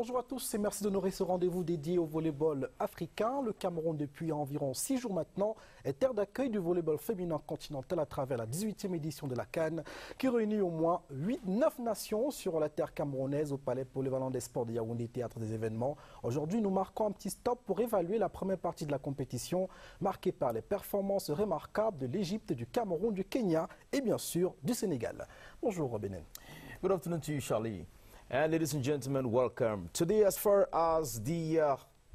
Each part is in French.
Bonjour à tous et merci d'honorer ce rendez-vous dédié au volleyball africain. Le Cameroun, depuis environ 6 jours maintenant, est terre d'accueil du volleyball féminin continental à travers la 18e édition de la CAN, qui réunit au moins 9 nations sur la terre camerounaise au Palais polyvalent des sports de Yaoundé, théâtre des événements. Aujourd'hui, nous marquons un petit stop pour évaluer la première partie de la compétition, marquée par les performances remarquables de l'Égypte, du Cameroun, du Kenya et bien sûr du Sénégal. Bonjour Robinen. Good afternoon to you, Charlie. And ladies and gentlemen, welcome. Today, as far as the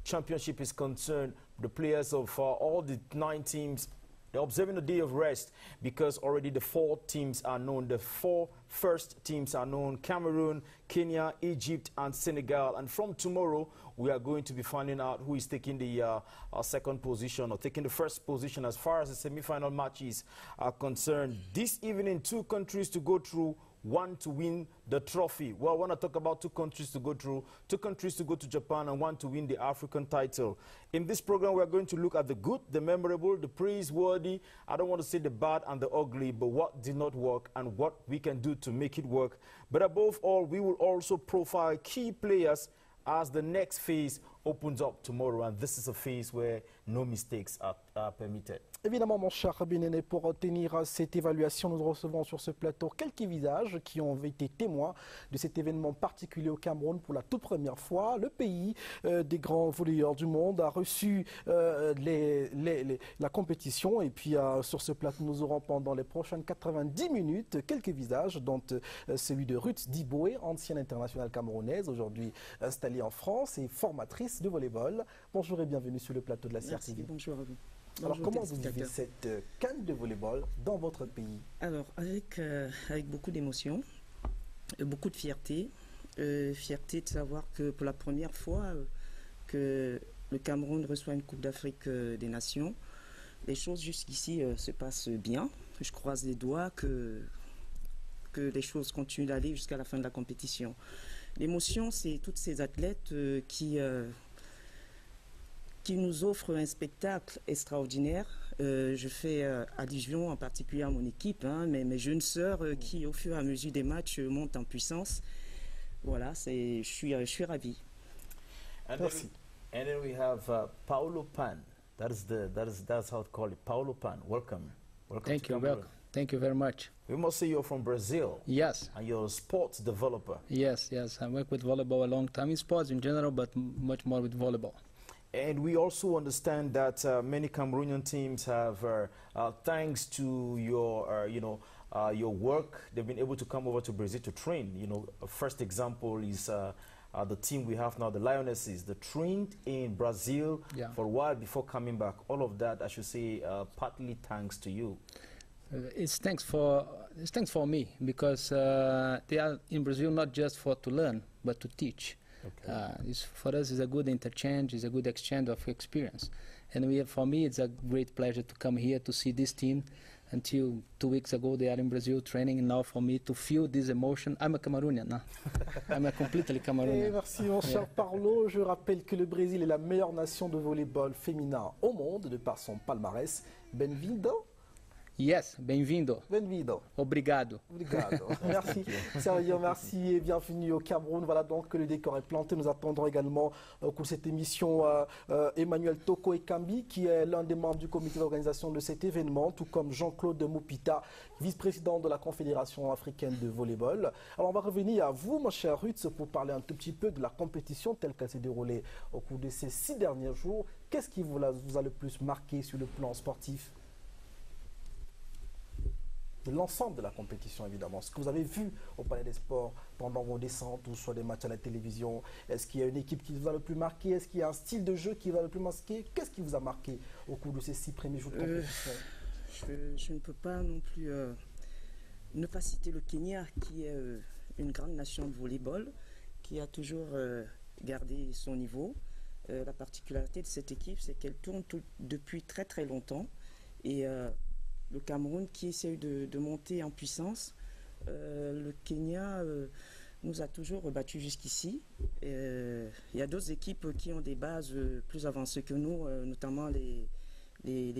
championship is concerned, the players of all the 9 teams, they're observing a day of rest because already the 4 teams are known. The 4 first teams are known: Cameroon, Kenya, Egypt, and Senegal. And from tomorrow, we are going to be finding out who is taking the second position or taking the first position as far as the semi-final matches are concerned. This evening, 2 countries to go through, 1 to win the trophy. Well, I want to talk about 2 countries to go through, 2 countries to go to Japan, and 1 to win the African title. In this program, we are going to look at the good, the memorable, the praiseworthy. I don't want to say the bad and the ugly, but what did not work and what we can do to make it work. But above all, we will also profile key players as the next phase opens up tomorrow. And this is a phase where no mistakes are permitted. Évidemment, mon cher Rabinene, pour obtenir cette évaluation, nous recevons sur ce plateau quelques visages qui ont été témoins de cet événement particulier au Cameroun pour la toute première fois. Le pays des grands volleyeurs du monde a reçu la compétition. Et puis, sur ce plateau, nous aurons pendant les prochaines 90 minutes quelques visages, dont celui de Ruth Diboé, ancienne internationale camerounaise, aujourd'hui installée en France et formatrice de volleyball. Bonjour et bienvenue sur le plateau de la CRTV. Merci, bonjour à vous. Alors, comment vous vivez cette CAN de volleyball dans votre pays? Alors, avec beaucoup d'émotion, beaucoup de fierté. Fierté de savoir que pour la première fois que le Cameroun reçoit une Coupe d'Afrique des Nations. Les choses jusqu'ici se passent bien. Je croise les doigts que les choses continuent d'aller jusqu'à la fin de la compétition. L'émotion, c'est toutes ces athlètes qui nous offre un spectacle extraordinaire. Je fais allusion en particulier à mon équipe, hein, mes jeunes sœurs qui, au fur et à mesure des matchs, montent en puissance. Voilà, je suis ravi. Merci. And then we have Paulo Pan. That's how to call it. Paulo Pan. Welcome. Thank you. Welcome. Thank you very much. We must say you're from Brazil. Yes. And you're a sports developer. Yes. I work with volleyball a long time, in sports in general, but much more with volleyball. And we also understand that many Cameroonian teams have, thanks to your, your work, they've been able to come over to Brazil to train. You know, a first example is the team we have now, the Lionesses. They trained in Brazil for a while before coming back. All of that, I should say, partly thanks to you. It's thanks for me, because they are in Brazil not just to learn, but to teach. Okay. For us, it's a good interchange, it's a good exchange of experience. And for me, it's a great pleasure to come here to see this team. Until 2 weeks ago, they are in Brazil training, and now for me to feel this emotion, I'm a Cameroonian now. I'm a completely Cameroonian. Merci mon cher Paulo. Je rappelle que le Brésil est la meilleure nation de volleyball féminin au monde, de par son palmarès. Bem-vindo. Yes, bem-vindo. Bem-vindo. Obrigado. Obrigado. Merci. Sérieux, merci et bienvenue au Cameroun. Voilà donc que le décor est planté. Nous attendrons également au cours de cette émission Emmanuel Toko Ekambi, qui est l'un des membres du comité d'organisation de cet événement, tout comme Jean-Claude Moupita, vice-président de la Confédération africaine de volleyball. Alors on va revenir à vous, mon cher Ruth, pour parler un tout petit peu de la compétition telle qu'elle s'est déroulée au cours de ces 6 derniers jours. Qu'est-ce qui vous a le plus marqué sur le plan sportif? De l'ensemble de la compétition, évidemment. Ce que vous avez vu au Palais des Sports pendant vos descentes ou sur des matchs à la télévision. Est-ce qu'il y a une équipe qui vous a le plus marqué? Est-ce qu'il y a un style de jeu qui vous a le plus marqué? Qu'est-ce qui vous a marqué au cours de ces 6 premiers jours de compétition? Je ne peux pas non plus ne pas citer le Kenya, qui est une grande nation de volleyball, qui a toujours gardé son niveau. La particularité de cette équipe, c'est qu'elle tourne depuis très très longtemps. Et le Cameroun qui essaie de monter en puissance. Le Kenya nous a toujours battus jusqu'ici. Il y a d'autres équipes qui ont des bases plus avancées que nous, notamment les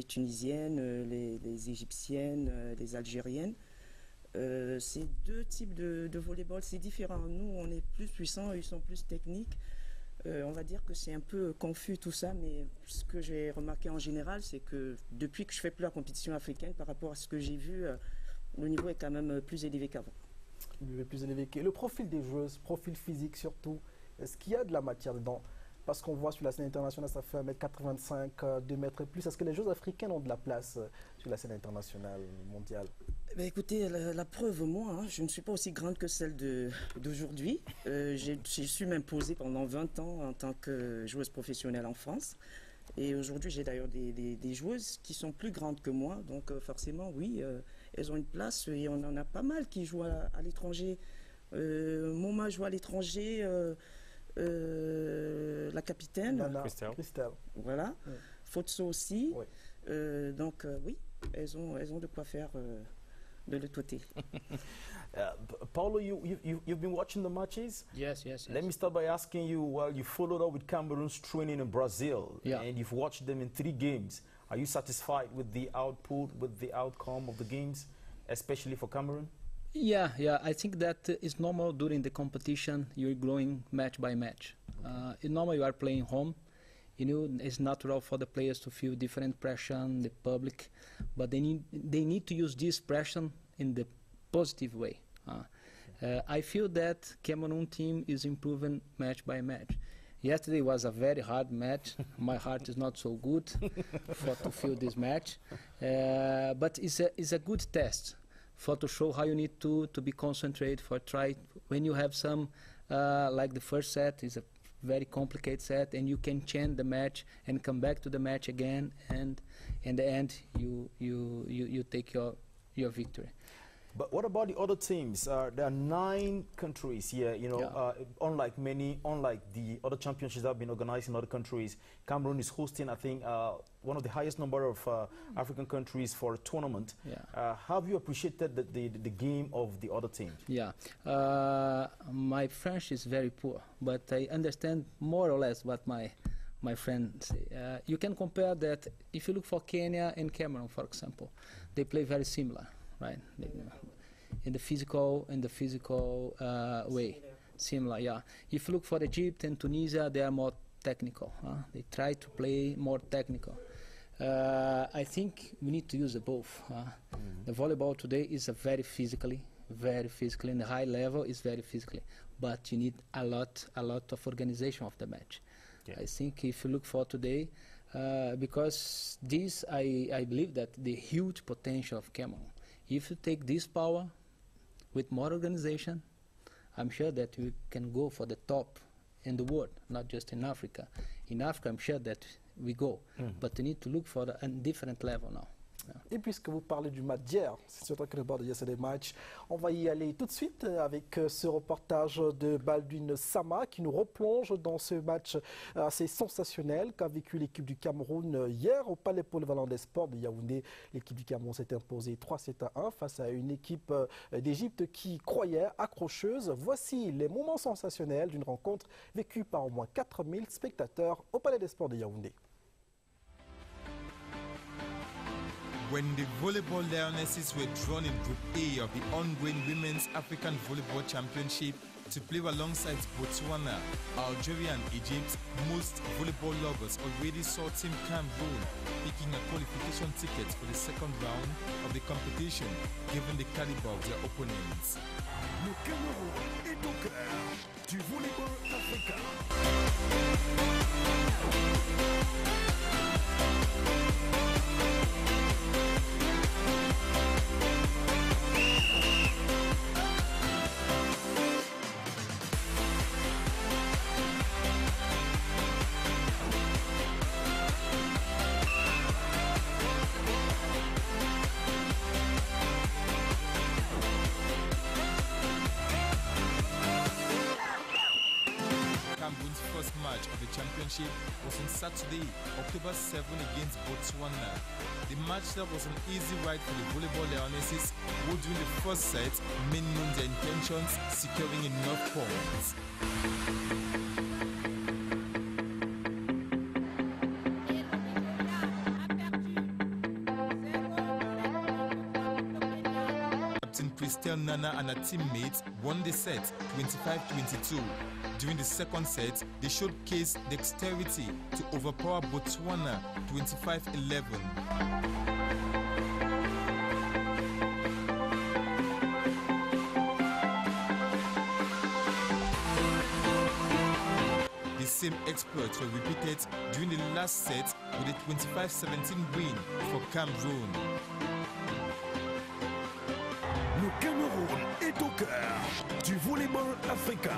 Tunisiennes, les Égyptiennes, les Algériennes. Ces 2 types de volleyball, c'est différent. Nous, on est plus puissants, ils sont plus techniques. On va dire que c'est un peu confus tout ça, mais ce que j'ai remarqué en général, c'est que depuis que je fais plus la compétition africaine, par rapport à ce que j'ai vu, le niveau est quand même plus élevé qu'avant. Plus élevé. Le profil des joueuses, profil physique surtout, est-ce qu'il y a de la matière dedans? Parce qu'on voit sur la scène internationale, ça fait 1m85, 2 mètres et plus. Est-ce que les joueuses africaines ont de la place sur la scène internationale, mondiale? Ben écoutez, la preuve, moi, hein, je ne suis pas aussi grande que celle d'aujourd'hui. J'ai su m'imposer pendant 20 ans en tant que joueuse professionnelle en France. Et aujourd'hui, j'ai d'ailleurs des joueuses qui sont plus grandes que moi. Donc forcément, oui, elles ont une place. Et on en a pas mal qui jouent à l'étranger. Moma joue à l'étranger. La capitaine. Christelle. Voilà. Ouais. Fotso aussi. Ouais. Donc oui, elles ont de quoi faire de l'autre côté. Paulo, you've been watching the matches? Yes, yes, yes. Let me start by asking you, well, you followed up with Cameroon's training in Brazil, Yeah. and you've watched them in 3 games. Are you satisfied with the output, with the outcome of the games, especially for Cameroon? Yeah, yeah. I think that is normal during the competition. You're growing match by match. In normal, you are playing home. You know, it's natural for the players to feel different pressure, the public, but they need to use this pressure in the positive way. I feel that Cameroon team is improving match by match. Yesterday was a very hard match. My heart is not so good to feel this match, but it's a good test to show how you need to be concentrated for try when you have some like the first set is a very complicated set and you can change the match and come back to the match again, and in the end you take your victory. But what about the other teams? There are 9 countries here, you know, Yeah. unlike the other championships that have been organized in other countries. Cameroon is hosting, I think, one of the highest number of African countries for a tournament. Yeah. Have you appreciated the game of the other teams? Yeah, my French is very poor, but I understand more or less what my friends say. You can compare that if you look for Kenya and Cameroon, for example, they play very similar, right? In the physical way, similar. Yeah. If you look for Egypt and Tunisia, they are more technical. They try to play more technical. I think we need to use the both. The volleyball today is a very physically, and the high level is very physically, but you need a lot of organization of the match. Yeah. I think if you look for today, because this, I believe that the huge potential of Cameroon, if you take this power with more organization, I'm sure that we can go for the top in the world, not just in Africa. In Africa, I'm sure that we go, but we need to look for a different level now. Et puisque vous parlez du match d'hier, c'est sur toi que le bord de hier c'est des matchs, on va y aller tout de suite avec ce reportage de Baldwin Sama qui nous replonge dans ce match assez sensationnel qu'a vécu l'équipe du Cameroun hier au Palais Polyvalent des Sports de Yaoundé. L'équipe du Cameroun s'est imposée 3-7-1 face à une équipe d'Égypte qui croyait accrocheuse. Voici les moments sensationnels d'une rencontre vécue par au moins 4000 spectateurs au Palais des Sports de Yaoundé. When the volleyball Lionesses were drawn in Group A of the ongoing Women's African Volleyball Championship to play alongside Botswana, Algeria and Egypt, most volleyball lovers already saw Team Cameroon picking a qualification ticket for the second round of the competition, given the caliber of their opponents. Le Cameroun est au cœur du volleyball africain. Cameroon's first match of the championship was on Saturday, October 7 against Botswana. The match that was an easy ride for the volleyball Lionesses, who during the first set made known their intentions, securing enough points. Captain Chris Estelle Nana and her teammates won the set 25-22. During the second set, they showcased dexterity to overpower Botswana 25-11. The same exploits were repeated during the last set with a 25-17 win for Cameroon. Le Cameroun est au cœur du volleyball africain.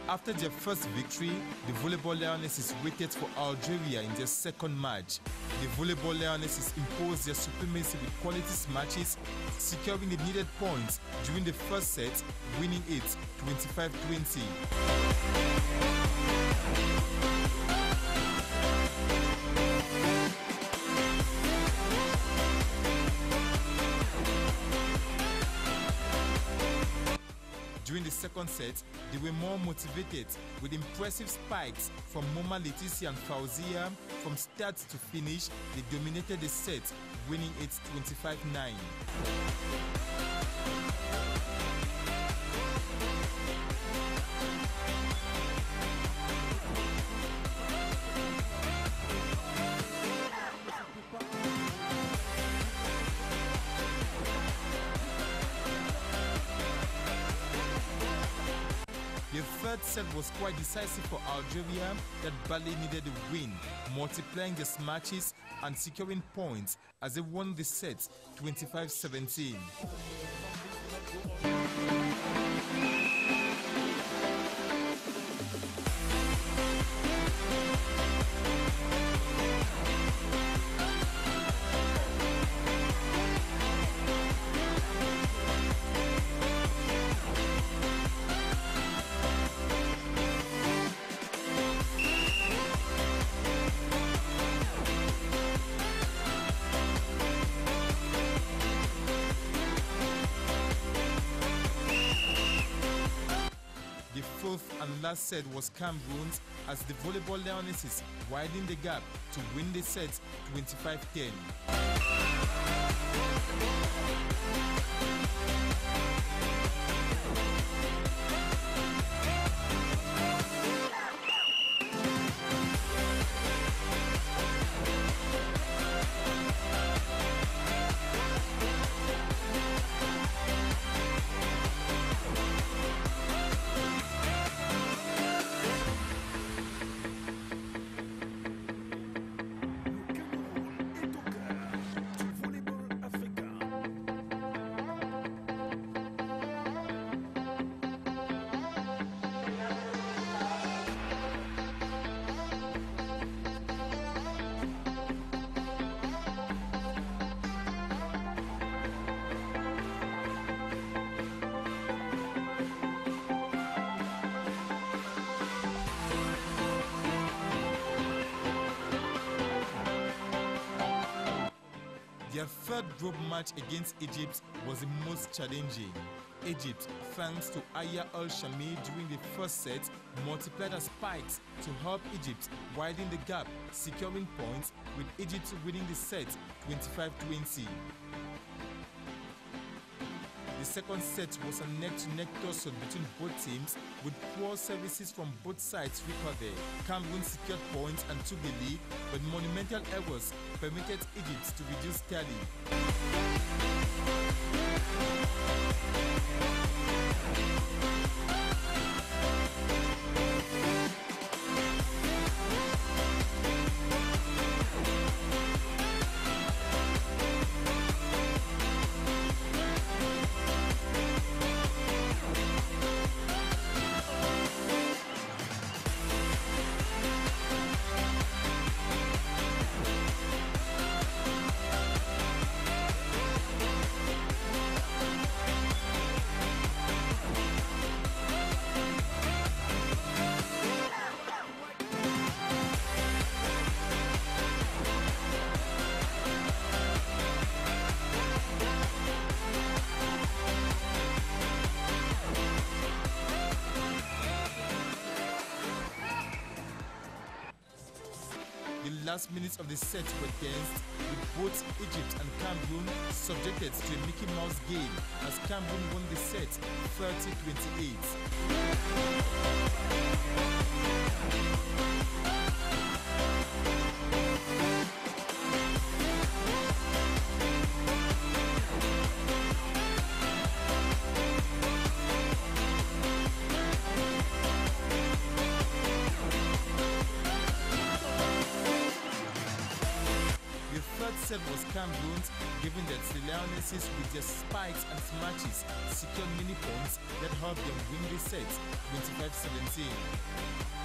After their first victory, the Volleyball Lionesses waited for Algeria in their second match. The Volleyball Lionesses imposed their supremacy with quality matches, securing the needed points during the first set, winning it 25-20. During the second set, they were more motivated with impressive spikes from Moma Leticia and Fauzia. From start to finish, they dominated the set, winning it 25-9. The third set was quite decisive for Algeria that badly needed a win, multiplying their matches and securing points as they won the set 25-17. The fourth and last set was Cameroon's as the Volleyball Lionesses widened the gap to win the set 25-10. Their third group match against Egypt was the most challenging. Egypt, thanks to Aya Al-Shami during the first set, multiplied her spikes to help Egypt widen the gap, securing points, with Egypt winning the set 25-20. The second set was a neck-to-neck tussle between both teams, with poor services from both sides recovered. Cameroon secured points and took the lead, but monumental errors permitted Egypt to reduce tally. The last minutes of the set were tense, with both Egypt and Cameroon subjected to a Mickey Mouse game as Cameroon won the set 30-28. Set was Cameroon's, given that the Lionesses with their spikes and smashes secured many points that helped them win the set 25-17.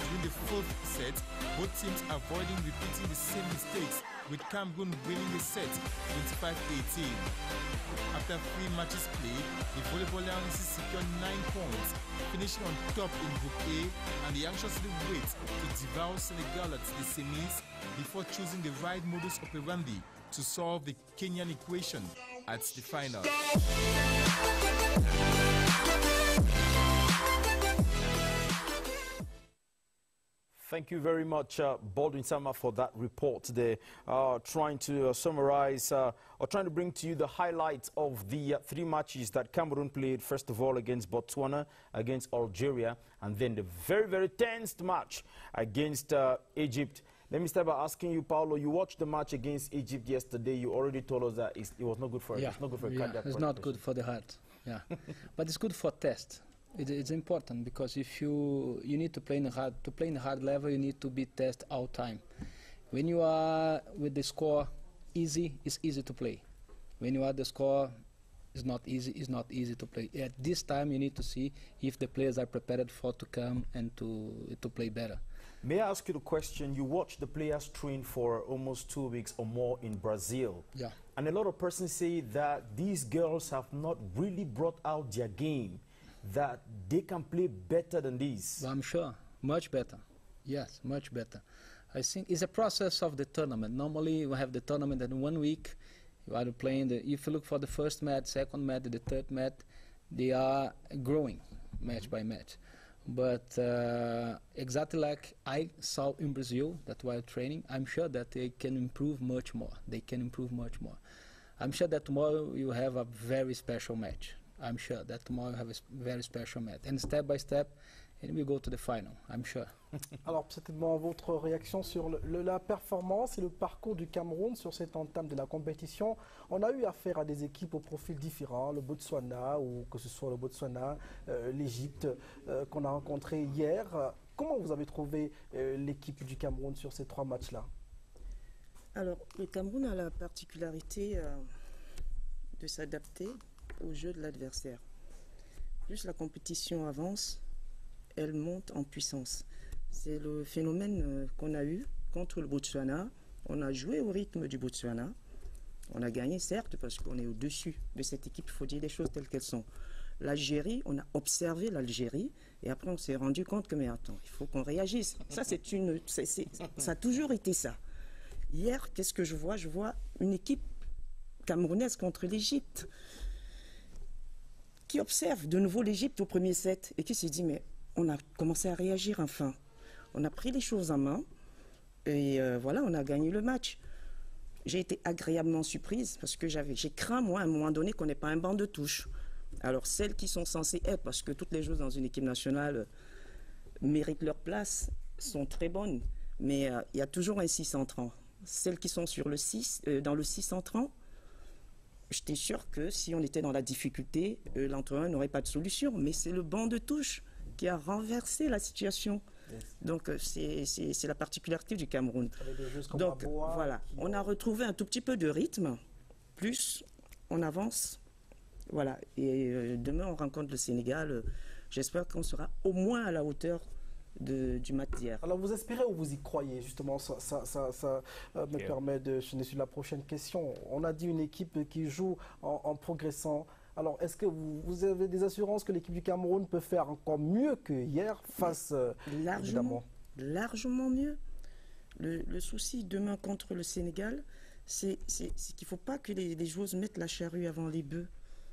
During the fourth set, both teams avoiding repeating the same mistakes, with Cameroon winning the set 25-18. After 3 matches played, the Volleyball Lionesses secured 9 points, finishing on top in Group A, and they anxiously wait to devour Senegal at the semis before choosing the right modus operandi to solve the Kenyan equation at the final. Thank you very much, Baldwin Sama, for that report today. Trying to summarize or trying to bring to you the highlights of the 3 matches that Cameroon played, first of all against Botswana, against Algeria, and then the very, very tense match against Egypt. Let me start by asking you, Paulo, you watched the match against Egypt yesterday. You already told us that it was not good for it's not good for the heart. Yeah, but it's good for test. It's important because if you need to play in a hard level, you need to be tested all time. When you are with the score easy, it's easy to play. When you are the score is not easy, it's not easy to play. At this time, you need to see if the players are prepared for to come and to play better. May I ask you the question? You watched the players train for almost 2 weeks or more in Brazil. Yeah. And a lot of persons say that these girls have not really brought out their game, that they can play better than this. I'm sure, much better. Yes, much better. I think it's a process of the tournament. Normally, we have the tournament in 1 week. You are playing if you look for the first match, second match, the third match, they are growing match by match. But exactly like I saw in Brazil, that while training, I'm sure that they can improve much more. They can improve much more. I'm sure that tomorrow you have a very special match. I'm sure that tomorrow you have a very special match. And step by step, and we go to the final, I'm sure. Alors, certainement, votre réaction sur la performance et le parcours du Cameroun sur cette entame de la compétition. On a eu affaire à des équipes au profil différent, le Botswana, ou que ce soit le Botswana, l'Égypte, qu'on a rencontré hier. Comment vous avez trouvé l'équipe du Cameroun sur ces 3 matchs-là? Alors, le Cameroun a la particularité de s'adapter au jeu de l'adversaire. Plus la compétition avance, elle monte en puissance. C'est le phénomène qu'on a eu contre le Botswana. On a joué au rythme du Botswana. On a gagné, certes, parce qu'on est au-dessus de cette équipe. Il faut dire les choses telles qu'elles sont. L'Algérie, on a observé l'Algérie et après on s'est rendu compte que, mais attends, il faut qu'on réagisse. Ça, ça a toujours été ça. Hier, qu'est-ce que je vois? Je vois une équipe camerounaise contre l'Égypte qui observe de nouveau l'Égypte au premier set et qui se dit, mais on a commencé à réagir enfin. On a pris les choses en main et voilà, on a gagné le match. J'ai été agréablement surprise parce que j'ai craint, moi, à un moment donné, qu'on n'ait pas un banc de touche. Alors, celles qui sont censées être, parce que toutes les joueuses dans une équipe nationale méritent leur place, sont très bonnes, mais il y a toujours un 6 entrant. Celles qui sont sur dans le 6 entrant, j'étais sûr que si on était dans la difficulté, l'entraîneur n'aurait pas de solution. Mais c'est le banc de touche qui a renversé la situation. Yes. Donc c'est la particularité du Cameroun. Donc voilà, on a retrouvé un tout petit peu de rythme, plus on avance. Voilà, et demain on rencontre le Sénégal. J'espère qu'on sera au moins à la hauteur du match d'hier. Alors vous espérez ou vous y croyez? Justement, ça me permet de chaîner sur la prochaine question. On a dit une équipe qui joue en progressant. Alors est-ce que vous avez des assurances que l'équipe du Cameroun peut faire encore mieux que hier face largement mieux. Le souci demain contre le Sénégal, c'est qu'il ne faut pas que les joueuses mettent la charrue avant les bœufs.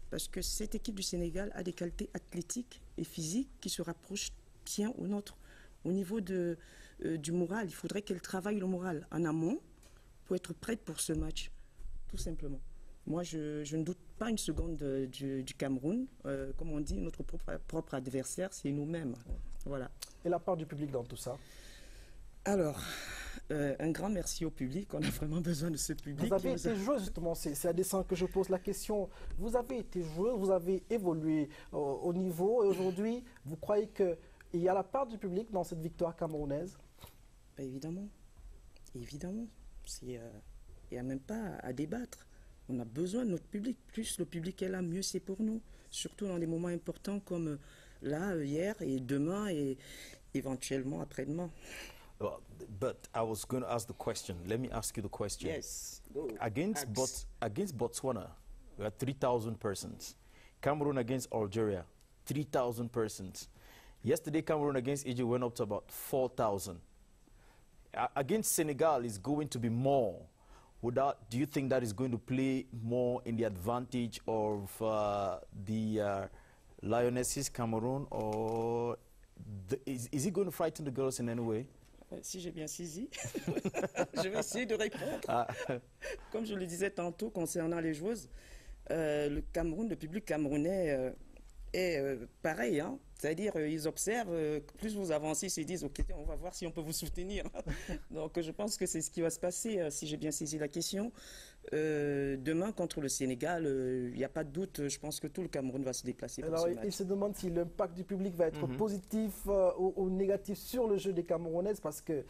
Parce que cette équipe du Sénégal a des qualités athlétiques et physiques qui se rapprochent bien aux nôtres. Au niveau de du moral. Il faudrait qu'elle travaille le moral en amont pour être prête pour ce match, tout simplement. Moi, je ne doute pas une seconde du Cameroun. Comme on dit, notre propre adversaire, c'est nous-mêmes. Voilà. Et la part du public dans tout ça? Alors, un grand merci au public. On a vraiment besoin de ce public. Vous avez été joueuse, justement, c'est à dessein que je pose la question. Vous avez été joueuse, vous avez évolué au niveau, et aujourd'hui, vous croyez qu'il y a la part du public dans cette victoire camerounaise? Ben, évidemment. Évidemment. Il n'y a même pas à débattre. On a besoin de notre public. Plus le public est là, mieux c'est pour nous. Surtout dans des moments importants comme là, hier et demain et éventuellement après-demain. But I was going to ask the question. Let me ask you the question. Yes. Go. Against Botswana, we had 3,000 persons. Cameroon against Algeria, 3,000 persons. Yesterday, Cameroon against Egypt went up to about 4,000. Against Senegal, it's going to be more. Do you think that is going to play more in the advantage of the Lionesses, Cameroon, or is it going to frighten the girls in any way? Si j'ai bien saisi, je vais essayer de répondre. Comme je le disais tantôt concernant les joueuses, le public camerounais est pareil, hein? C'est-à-dire ils observent, plus vous avancez, ils se disent ok, on va voir si on peut vous soutenir. Donc je pense que c'est ce qui va se passer, si j'ai bien saisi la question. Demain contre le Sénégal, il n'y a pas de doute, je pense que tout le Cameroun va se déplacer pour ce match. Il se demande si l'impact du public va être positif ou négatif sur le jeu des Camerounaises, parce que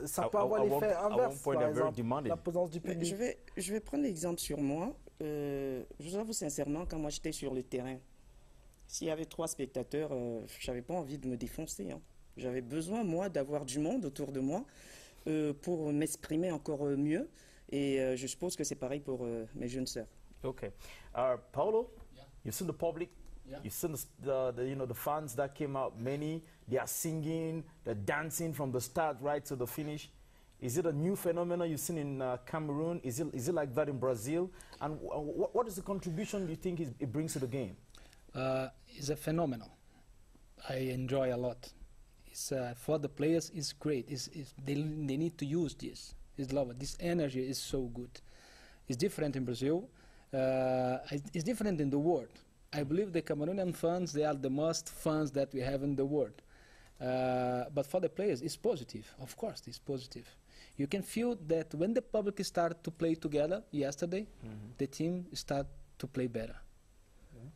ça peut avoir l'effet inverse, par exemple, la présence du public. Je vais prendre l'exemple sur moi. Je vous avoue sincèrement, quand moi j'étais sur le terrain, s'il y avait 3 spectateurs, je n'avais pas envie de me défoncer. Hein. J'avais besoin, moi, d'avoir du monde autour de moi pour m'exprimer encore mieux. Et je suppose que c'est pareil pour mes jeunes sœurs. Okay. Paulo, you've seen the public, you've seen the fans that came out, many, they are singing, they're dancing from the start right to the finish. Is it a new phenomenon you've seen in Cameroon? Is it like that in Brazil? And what is the contribution you think it brings to the game? It's a phenomenon. I enjoy a lot. It's, for the players, it's great. They need to use this. It's love. This energy is so good. It's different in Brazil. It's different in the world. I believe the Cameroonian fans, they are the most fans that we have in the world. But for the players, it's positive. Of course, it's positive. You can feel that when the public started to play together yesterday, the team started to play better.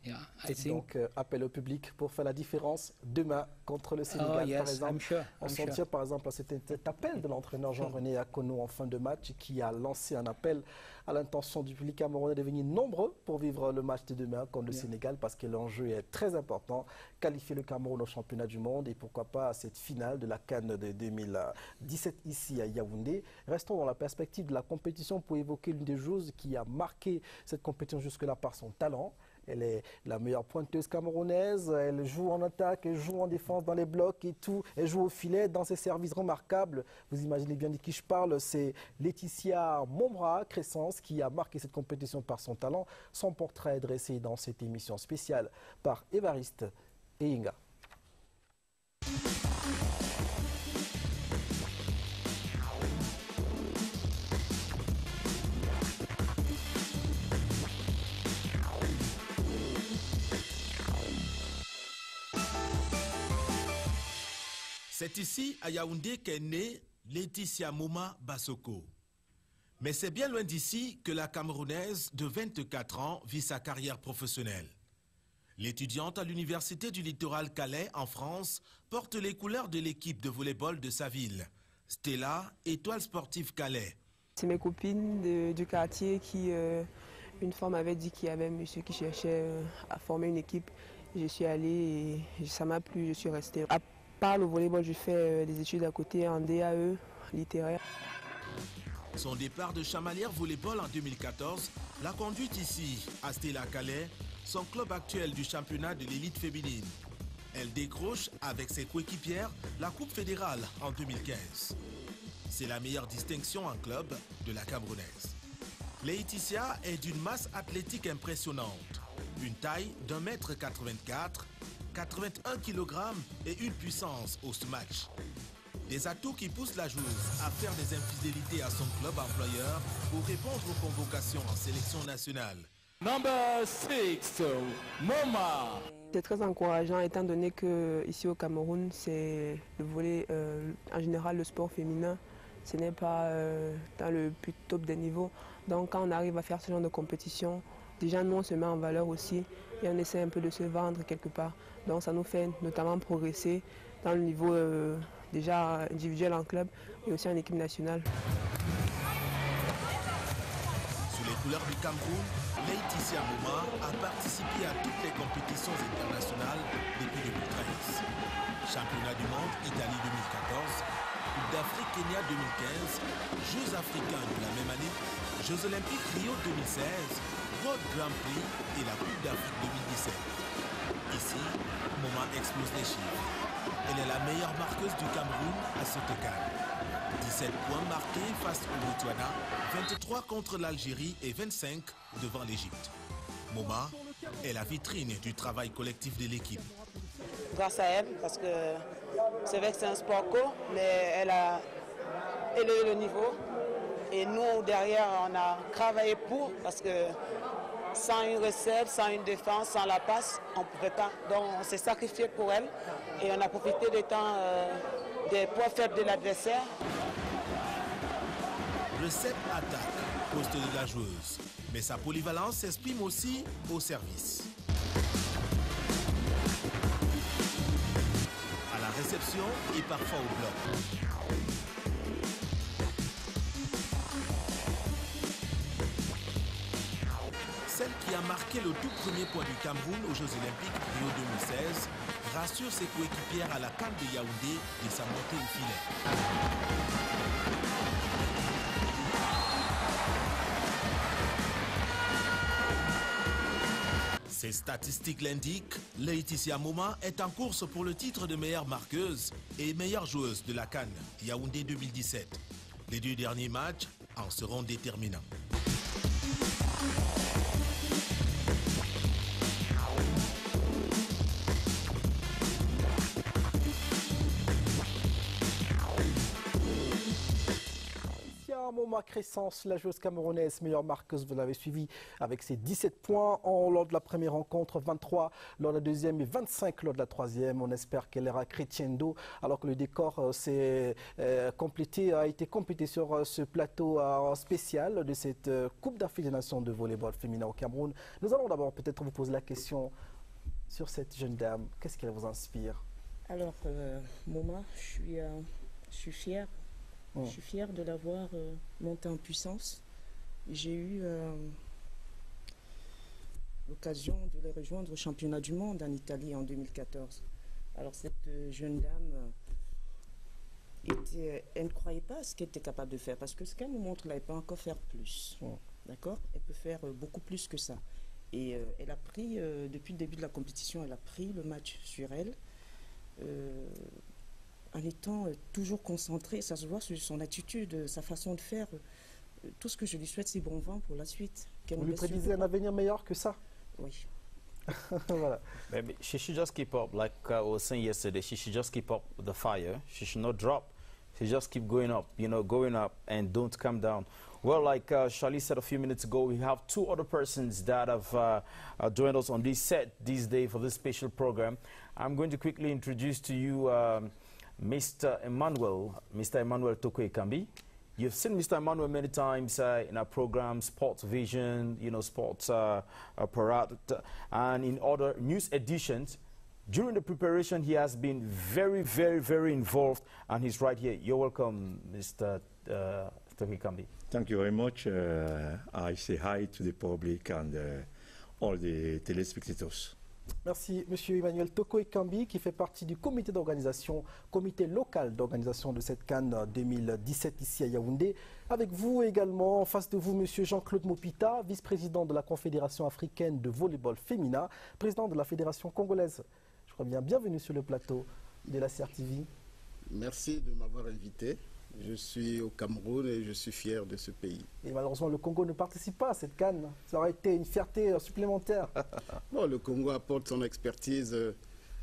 Yeah, I think. Donc, appel au public pour faire la différence demain contre le Sénégal, par exemple. On s'en tire par exemple à cet appel de l'entraîneur Jean-René Akono en fin de match, qui a lancé un appel à l'intention du public camerounais de venir nombreux pour vivre le match de demain contre le Sénégal, parce que l'enjeu est très important, qualifier le Cameroun au championnat du monde et pourquoi pas à cette finale de la CAN de 2017 ici à Yaoundé. Restons dans la perspective de la compétition pour évoquer l'une des joueuses qui a marqué cette compétition jusque-là par son talent. Elle est la meilleure pointeuse camerounaise, elle joue en attaque, elle joue en défense dans les blocs et tout, elle joue au filet dans ses services remarquables. Vous imaginez bien de qui je parle, c'est Laetitia Mombra-Crescence qui a marqué cette compétition par son talent. Son portrait est dressé dans cette émission spéciale par Évariste et Inga. C'est ici, à Yaoundé, qu'est née Laetitia Moma Bassoko. Mais c'est bien loin d'ici que la Camerounaise de 24 ans vit sa carrière professionnelle. L'étudiante à l'Université du Littoral Calais, en France, porte les couleurs de l'équipe de volley-ball de sa ville. Stella, étoile sportive Calais. C'est mes copines du quartier qui, une fois m'avait dit qu'il y avait un monsieur qui cherchait à former une équipe. Je suis allée et ça m'a plu, je suis restée. Par le volleyball, je fais des études à côté en DAE littéraire. Son départ de Chamalières Volleyball en 2014 l'a conduite ici, à Stella Calais, son club actuel du championnat de l'élite féminine. Elle décroche avec ses coéquipières la Coupe fédérale en 2015. C'est la meilleure distinction en club de la Camerounaise. Laetitia est d'une masse athlétique impressionnante, une taille d'1,84 m, 81 kg et une puissance au smash. Des atouts qui poussent la joueuse à faire des infidélités à son club employeur pour répondre aux convocations en sélection nationale. Number 6, Moma. C'est très encourageant étant donné que ici au Cameroun, c'est le volley, en général le sport féminin, ce n'est pas dans le plus top des niveaux. Donc quand on arrive à faire ce genre de compétition, déjà nous on se met en valeur aussi et on essaie un peu de se vendre quelque part. Donc ça nous fait notamment progresser dans le niveau déjà individuel en club et aussi en équipe nationale. Sous les couleurs du Cameroun, Laetitia Moma a participé à toutes les compétitions internationales depuis 2013. Championnat du monde Italie 2014, Coupe d'Afrique Kenya 2015, Jeux africains de la même année, Jeux olympiques Rio 2016, Road Grand Prix et la Coupe d'Afrique 2017. Ici, Moma explose les chiffres. Elle est la meilleure marqueuse du Cameroun à cette CAN. 17 points marqués face au Botswana, 23 contre l'Algérie et 25 devant l'Égypte. Moma est la vitrine du travail collectif de l'équipe. Grâce à elle, parce que c'est vrai que c'est un sport co, mais elle a élevé le niveau. Et nous, derrière, on a travaillé pour, parce que sans une recette, sans une défense, sans la passe, on ne pouvait pas. Donc on s'est sacrifié pour elle et on a profité des temps des points faibles de l'adversaire. Recette attaque, poste de la joueuse. Mais sa polyvalence s'exprime aussi au service. À la réception et parfois au bloc. Celle qui a marqué le tout premier point du Cameroun aux Jeux Olympiques Rio 2016 rassure ses coéquipières à la CAN de Yaoundé et sa montée au filet. Ses statistiques l'indiquent, Laetitia Moma est en course pour le titre de meilleure marqueuse et meilleure joueuse de la CAN Yaoundé 2017. Les deux derniers matchs en seront déterminants. Moma Crescence, la joueuse camerounaise, meilleure marqueuse, vous l'avez suivi avec ses 17 points lors de la première rencontre, 23 lors de la deuxième et 25 lors de la troisième. On espère qu'elle ira crescendo alors que le décor s'est a été complété sur ce plateau spécial de cette Coupe d'Afrique des Nations de volleyball féminin au Cameroun. Nous allons d'abord peut-être vous poser la question sur cette jeune dame. Qu'est-ce qu'elle vous inspire? Alors, Moma, je suis fière. Je suis fière de l'avoir montée en puissance. J'ai eu l'occasion de les rejoindre au championnat du monde en Italie en 2014. Alors cette jeune dame, elle ne croyait pas à ce qu'elle était capable de faire, parce que ce qu'elle nous montre là, elle peut encore faire plus. D'accord? Elle peut faire beaucoup plus que ça. Et elle a pris, depuis le début de la compétition, elle a pris le match sur elle. En étant toujours concentrée, ça se voit sur son attitude, sa façon de faire. Tout ce que je lui souhaite, c'est bon vent pour la suite. Vous lui prédisez un avenir meilleur que ça? Oui. Voilà. Maybe she should just keep up, like I was saying yesterday, she should just keep up the fire. She should not drop. She just keep going up, going up and don't come down. Well, like Charlie said a few minutes ago, we have two other persons that have joined us on this set this day for this special program. I'm going to quickly introduce to you Mr. Emmanuel Toko Ekambi. You've seen Mr. Emmanuel many times in our program, Sports Vision, Sports Parade, and in other news editions. During the preparation, he has been very, very, very involved, and he's right here. You're welcome, Mr. Toko Ekambi. Thank you very much. I say hi to the public and all the telespectators. Merci, Monsieur Emmanuel Toko Ekambi, qui fait partie du comité d'organisation, comité local d'organisation de cette CAN 2017 ici à Yaoundé. Avec vous également, en face de vous, Monsieur Jean-Claude Mopita, vice-président de la Confédération africaine de volleyball féminin, président de la Fédération congolaise. Je crois bien, bienvenue sur le plateau de la CRTV. Merci de m'avoir invité. Je suis au Cameroun et je suis fier de ce pays. Et malheureusement, le Congo ne participe pas à cette CAN. Ça aurait été une fierté supplémentaire. Bon, le Congo apporte son expertise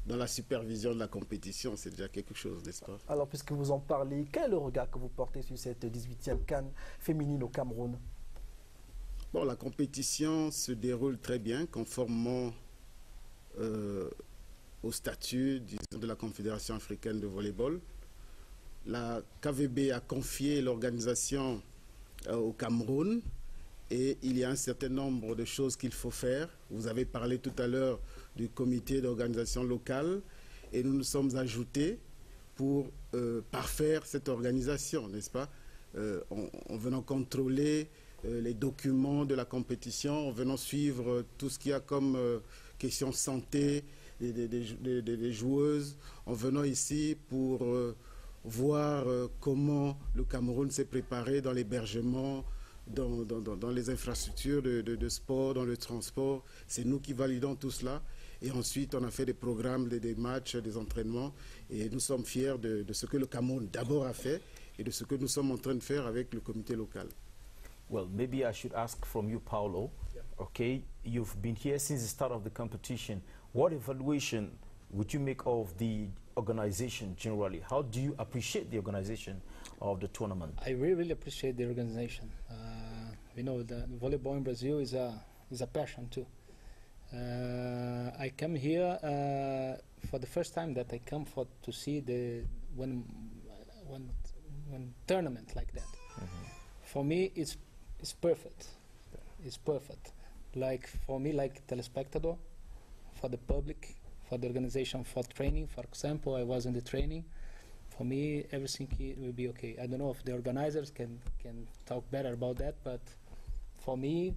dans la supervision de la compétition, c'est déjà quelque chose, n'est-ce pas? Alors, puisque vous en parlez, quel est le regard que vous portez sur cette 18e CAN féminine au Cameroun? Bon, la compétition se déroule très bien, conformément au statut, disons, de la Confédération africaine de volleyball. La KVB a confié l'organisation au Cameroun et il y a un certain nombre de choses qu'il faut faire. Vous avez parlé tout à l'heure du comité d'organisation locale et nous nous sommes ajoutés pour parfaire cette organisation, n'est-ce pas, en venant contrôler les documents de la compétition, en venant suivre tout ce qu'il y a comme question santé des joueuses, en venant ici pour voir comment le Cameroun s'est préparé dans l'hébergement, dans les infrastructures de sport, dans le transport. C'est nous qui validons tout cela. Et ensuite, on a fait des programmes, des matchs, des entraînements. Et nous sommes fiers de ce que le Cameroun d'abord a fait et de ce que nous sommes en train de faire avec le comité local. Well, maybe I should ask from you, Paulo. Yeah. Okay, you've been here since the start of the competition. What evaluation would you make of the organization generally? How do you appreciate the organization of the tournament? I really appreciate the organization. You know, the volleyball in Brazil is a passion too. I come here for the first time that I come to see the one tournament like that. Mm-hmm. For me, it's perfect. It's perfect. Like for me, like telespectador, for the public, for the organization, for training. For example, I was in the training. For me, everything will be okay. I don't know if the organizers can talk better about that, but for me,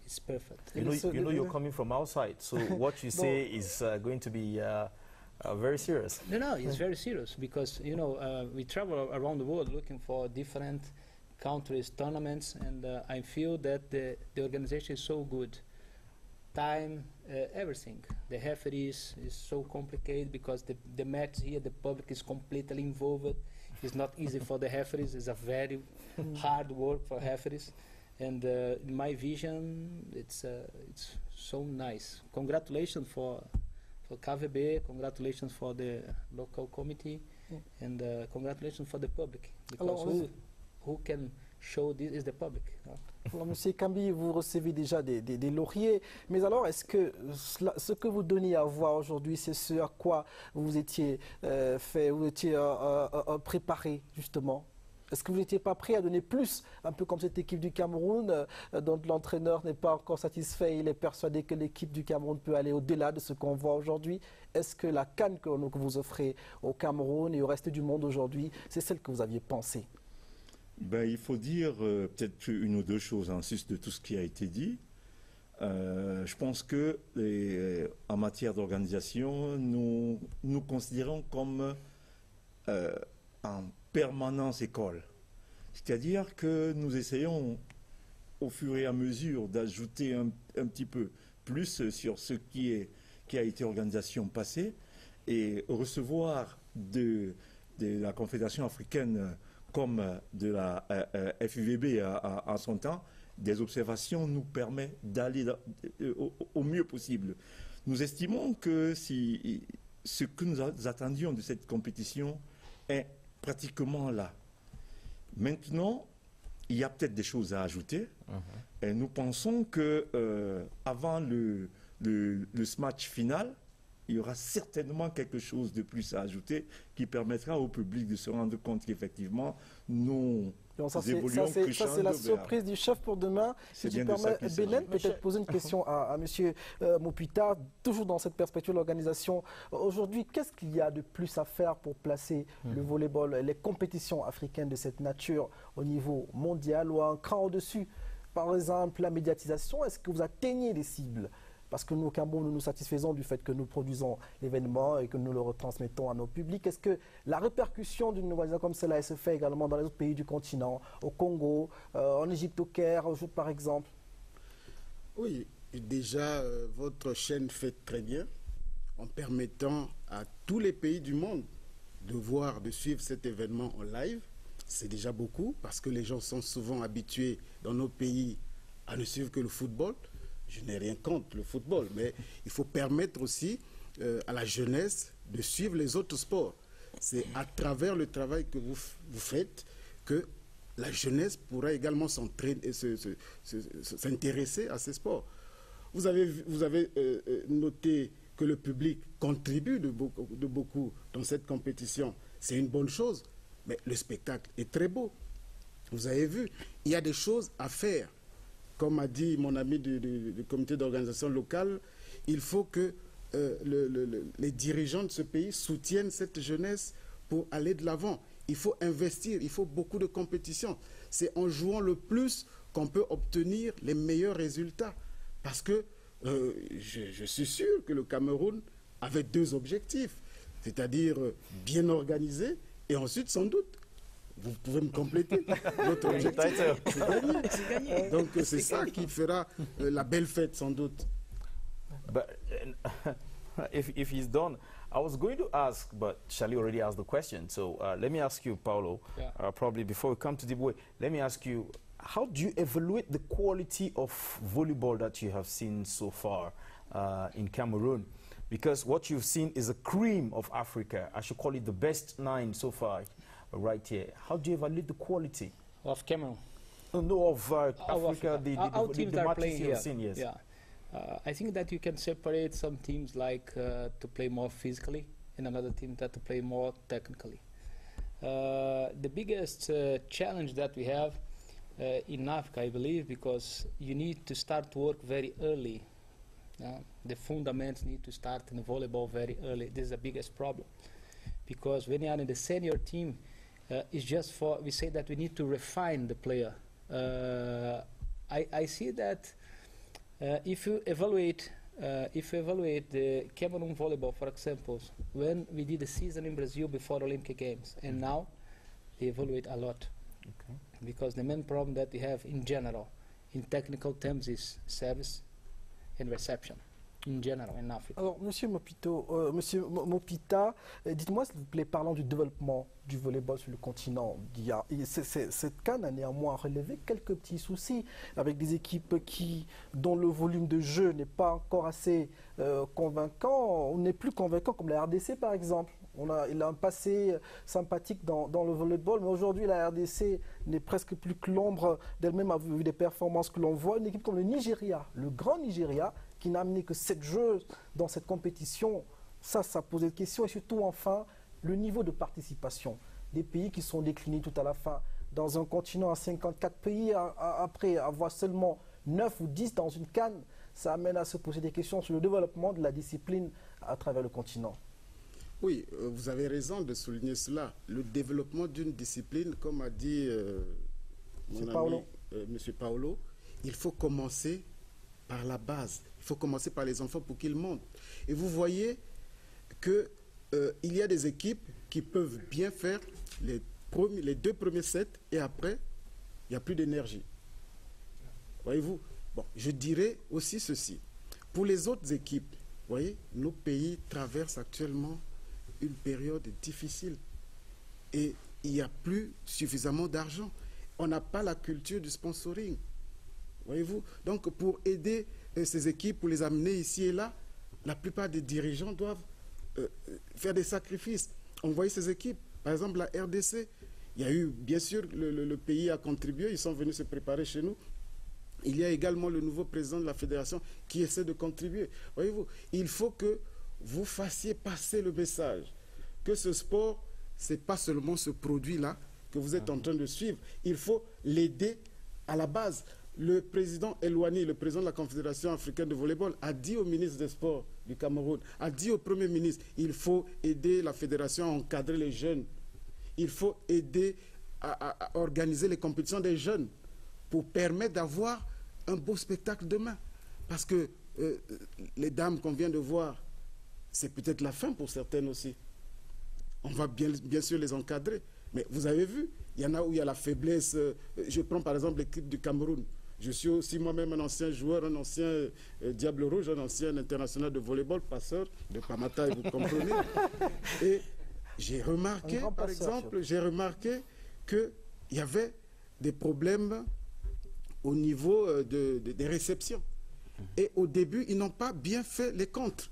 it's perfect. You know you're coming from outside, so what you say is going to be very serious. No, it's very serious because, you know, we travel around the world looking for different countries, tournaments, and I feel that the organization is so good. Time, everything. The referees is so complicated because the match here, the public is completely involved. It's not easy for the referees. It's a very hard work for referees. And in my vision, it's so nice. Congratulations for KVB, congratulations for the local committee, and congratulations for the public. Because who can show this is the public. Alors, Monsieur Kambi, vous recevez déjà des lauriers, mais alors est-ce que ce que vous donnez à voir aujourd'hui, c'est ce à quoi vous étiez préparé justement? Est-ce que vous n'étiez pas prêt à donner plus, un peu comme cette équipe du Cameroun, dont l'entraîneur n'est pas encore satisfait, il est persuadé que l'équipe du Cameroun peut aller au-delà de ce qu'on voit aujourd'hui? Est-ce que la CAN que vous offrez au Cameroun et au reste du monde aujourd'hui, c'est celle que vous aviez pensée? Ben, il faut dire peut-être une ou deux choses en sus de tout ce qui a été dit. Je pense que en matière d'organisation, nous considérons comme en permanence école. C'est-à-dire que nous essayons au fur et à mesure d'ajouter un petit peu plus sur ce qui a été organisation passée et recevoir de la Confédération africaine comme de la FUVB en son temps, des observations nous permet d'aller au mieux possible. Nous estimons que ce que nous attendions de cette compétition est pratiquement là. Maintenant, il y a peut-être des choses à ajouter. Et nous pensons que avant le match final, il y aura certainement quelque chose de plus à ajouter qui permettra au public de se rendre compte qu'effectivement, nous évoluons. Ça, c'est la surprise du chef pour demain. Si tu permets, Bénin, peut-être poser une question à M. Mopita, toujours dans cette perspective de l'organisation. Aujourd'hui, qu'est-ce qu'il y a de plus à faire pour placer le volleyball, les compétitions africaines de cette nature au niveau mondial ou un cran au-dessus? Par exemple, la médiatisation, est-ce que vous atteignez les cibles? Parce que nous, au Cameroun, nous nous satisfaisons du fait que nous produisons l'événement et que nous le retransmettons à nos publics. Est-ce que la répercussion d'une organisation comme cela se fait également dans les autres pays du continent, au Congo, en Égypte, au Caire, par exemple? Oui, déjà, votre chaîne fait très bien en permettant à tous les pays du monde de suivre cet événement en live. C'est déjà beaucoup parce que les gens sont souvent habitués dans nos pays à ne suivre que le football. Je n'ai rien contre le football, mais il faut permettre aussi à la jeunesse de suivre les autres sports. C'est à travers le travail que vous faites que la jeunesse pourra également s'intéresser à ces sports. Vous avez noté que le public contribue de beaucoup dans cette compétition. C'est une bonne chose, mais le spectacle est très beau. Vous avez vu, il y a des choses à faire. Comme a dit mon ami du comité d'organisation locale, il faut que les dirigeants de ce pays soutiennent cette jeunesse pour aller de l'avant. Il faut investir, il faut beaucoup de compétition. C'est en jouant le plus qu'on peut obtenir les meilleurs résultats. Parce que je suis sûr que le Cameroun avait 2 objectifs, c'est-à-dire bien organisé et ensuite, sans doute, vous pouvez me compléter, votre objectif, c'est gagner. Donc c'est ça qui fera la belle fête, sans doute. But if he's done, I was going to ask, but Charlie already asked the question. So let me ask you, Paulo, probably before we come to the boy, let me ask you, how do you evaluate the quality of volleyball that you have seen so far in Cameroon? Because what you've seen is a cream of Africa. I should call it the best 9 so far, right here. How do you evaluate the quality? Of Cameroon? No, of Africa, the teams the are matches playing you here. have seen, yes. Yeah. I think that you can separate some teams like to play more physically and another team that to play more technically. The biggest challenge that we have in Africa, I believe, because you need to start work very early. The fundamentals need to start in volleyball very early. This is the biggest problem. Because when you are in the senior team, it's just for, we say that we need to refine the player. I see that if you evaluate the Cameroon volleyball, for example, when we did the season in Brazil before Olympic Games, and now they evaluate a lot. Okay. Because the main problem that we have in general, in technical terms, is service and reception, in general, in Africa. Alors, Monsieur Mopita, dites-moi s'il vous plaît, parlant du développement du volleyball sur le continent, cette CAN a néanmoins relevé quelques petits soucis avec des équipes dont le volume de jeu n'est pas encore assez convaincant, ou n'est plus convaincant, comme la RDC par exemple. Il a un passé sympathique dans le volleyball, mais aujourd'hui la RDC n'est presque plus que l'ombre d'elle-même à vu des performances que l'on voit. Une équipe comme le Nigeria, le grand Nigeria, qui n'a amené que 7 joueuses dans cette compétition, ça pose des questions. Et surtout, enfin, le niveau de participation des pays qui sont déclinés tout à la fin. Dans un continent à 54 pays, après avoir seulement 9 ou 10 dans une CAN, ça amène à se poser des questions sur le développement de la discipline à travers le continent. Oui, vous avez raison de souligner cela. Le développement d'une discipline, comme a dit mon ami, M. Paolo, il faut commencer par la base. Il faut commencer par les enfants pour qu'ils montent. Et vous voyez qu'il y a des équipes qui peuvent bien faire les 2 premiers sets et après, il n'y a plus d'énergie. Voyez-vous? Bon, je dirais aussi ceci. Pour les autres équipes, voyez, nos pays traversent actuellement une période difficile et il n'y a plus suffisamment d'argent. On n'a pas la culture du sponsoring. Voyez-vous? Donc, pour aider ces équipes, pour les amener ici et là, la plupart des dirigeants doivent faire des sacrifices. On voyait ces équipes. Par exemple, la RDC, il y a eu, bien sûr, le pays a contribué, ils sont venus se préparer chez nous. Il y a également le nouveau président de la fédération qui essaie de contribuer. Voyez-vous, il faut que vous fassiez passer le message que ce sport, ce n'est pas seulement ce produit-là que vous êtes en train de suivre. Il faut l'aider à la base. Le président Elouani, le président de la Confédération africaine de volleyball, a dit au ministre des Sports du Cameroun, a dit au Premier ministre, il faut aider la fédération à encadrer les jeunes. Il faut aider à organiser les compétitions des jeunes pour permettre d'avoir un beau spectacle demain. Parce que les dames qu'on vient de voir, c'est peut-être la fin pour certaines aussi. On va bien sûr les encadrer. Mais vous avez vu, il y en a où il y a la faiblesse. Je prends par exemple l'équipe du Cameroun. Je suis aussi moi-même un ancien joueur, un ancien Diable Rouge, un ancien international de volleyball, passeur de Pamata, vous comprenez. Et j'ai remarqué, par exemple, qu'il y avait des problèmes au niveau des réceptions. Et au début, ils n'ont pas bien fait les comptes.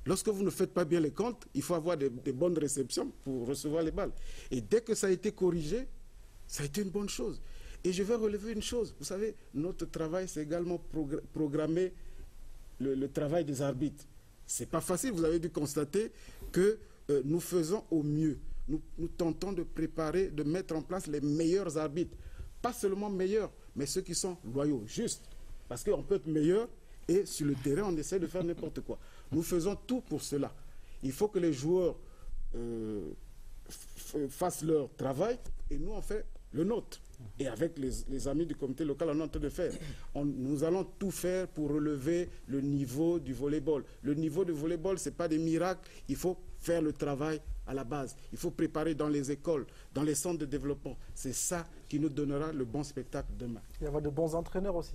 Lorsque vous ne faites pas bien les comptes, il faut avoir des bonnes réceptions pour recevoir les balles. Et dès que ça a été corrigé, ça a été une bonne chose. Et je vais relever une chose. Vous savez, notre travail, c'est également programmer le travail des arbitres. Ce n'est pas facile. Vous avez dû constater que nous faisons au mieux. Nous tentons de préparer, de mettre en place les meilleurs arbitres. Pas seulement meilleurs, mais ceux qui sont loyaux, justes. Parce qu'on peut être meilleur et sur le terrain, on essaie de faire n'importe quoi. Nous faisons tout pour cela. Il faut que les joueurs fassent leur travail et nous, on fait le nôtre. Et avec les amis du comité local, on est en train de faire. Nous allons tout faire pour relever le niveau du volleyball. Le niveau du volleyball, ce n'est pas des miracles. Il faut faire le travail à la base. Il faut préparer dans les écoles, dans les centres de développement. C'est ça qui nous donnera le bon spectacle demain. Il y avoir de bons entraîneurs aussi.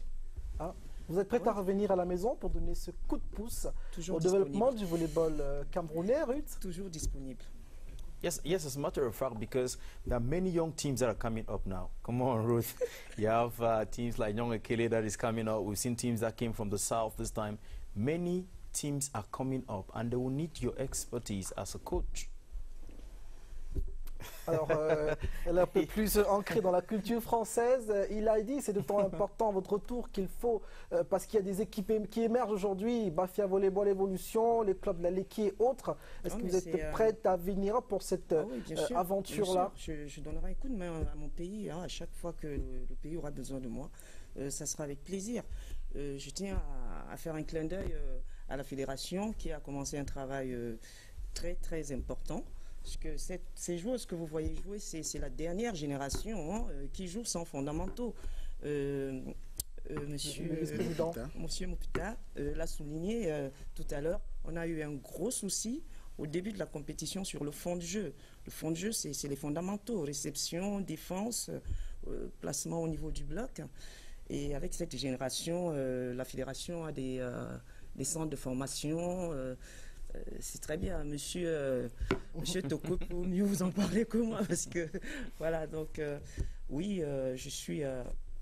Hein? Vous êtes prête à revenir à la maison pour donner ce coup de pouce au développement du volleyball camerounais, Ruth? Toujours disponible. Yes, as a matter of fact, because there are many young teams that are coming up now. Come on, Ruth. You have teams like Young Ekele that is coming up. We've seen teams that came from the south this time. Many teams are coming up, and they will need your expertise as a coach. Alors, elle est un peu plus ancrée dans la culture française. Il a dit, c'est d'autant important votre retour qu'il faut, parce qu'il y a des équipes qui émergent aujourd'hui, Bafia Volleyball Evolution, les clubs de la Leki et autres. Est-ce que vous êtes prête à venir pour cette aventure-là? Je donnerai un coup de main à mon pays, hein, à chaque fois que le pays aura besoin de moi. Ça sera avec plaisir. Je tiens à faire un clin d'œil à la fédération qui a commencé un travail très très important. Parce que ces joueuses que vous voyez jouer, c'est la dernière génération qui joue sans fondamentaux. Monsieur Moputa l'a souligné tout à l'heure, on a eu un gros souci au début de la compétition sur le fond de jeu. Le fond de jeu, c'est les fondamentaux, réception, défense, placement au niveau du bloc. Et avec cette génération, la fédération a des centres de formation. C'est très bien, monsieur Toko peut mieux vous en parler que moi, parce que voilà, donc oui, je suis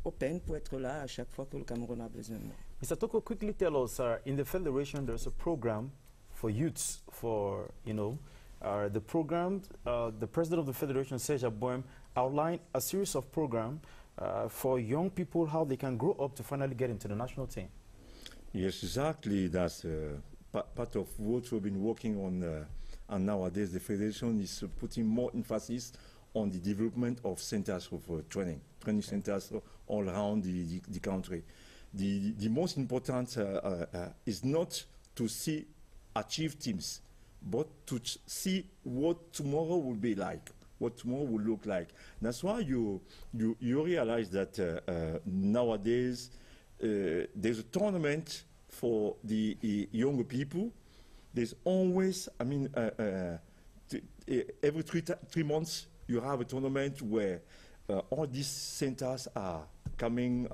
open pour être là à chaque fois que le Cameroun a besoin de moi. Mr. Toko, quickly tell us, in the federation there's a program for youths, for, you know, the program, the president of the federation, Serge Aboem, outlined a series of programs for young people, how they can grow up to finally get into the national team. Yes, exactly, that's part of what we've been working on, and nowadays the federation is putting more emphasis on the development of centers of training centers all around the country. The most important is not to see achieve teams, but to see what tomorrow will be like, what tomorrow will look like. That's why you realize that nowadays there's a tournament for the younger people. There's always, I mean, every three months you have a tournament where all these centers are coming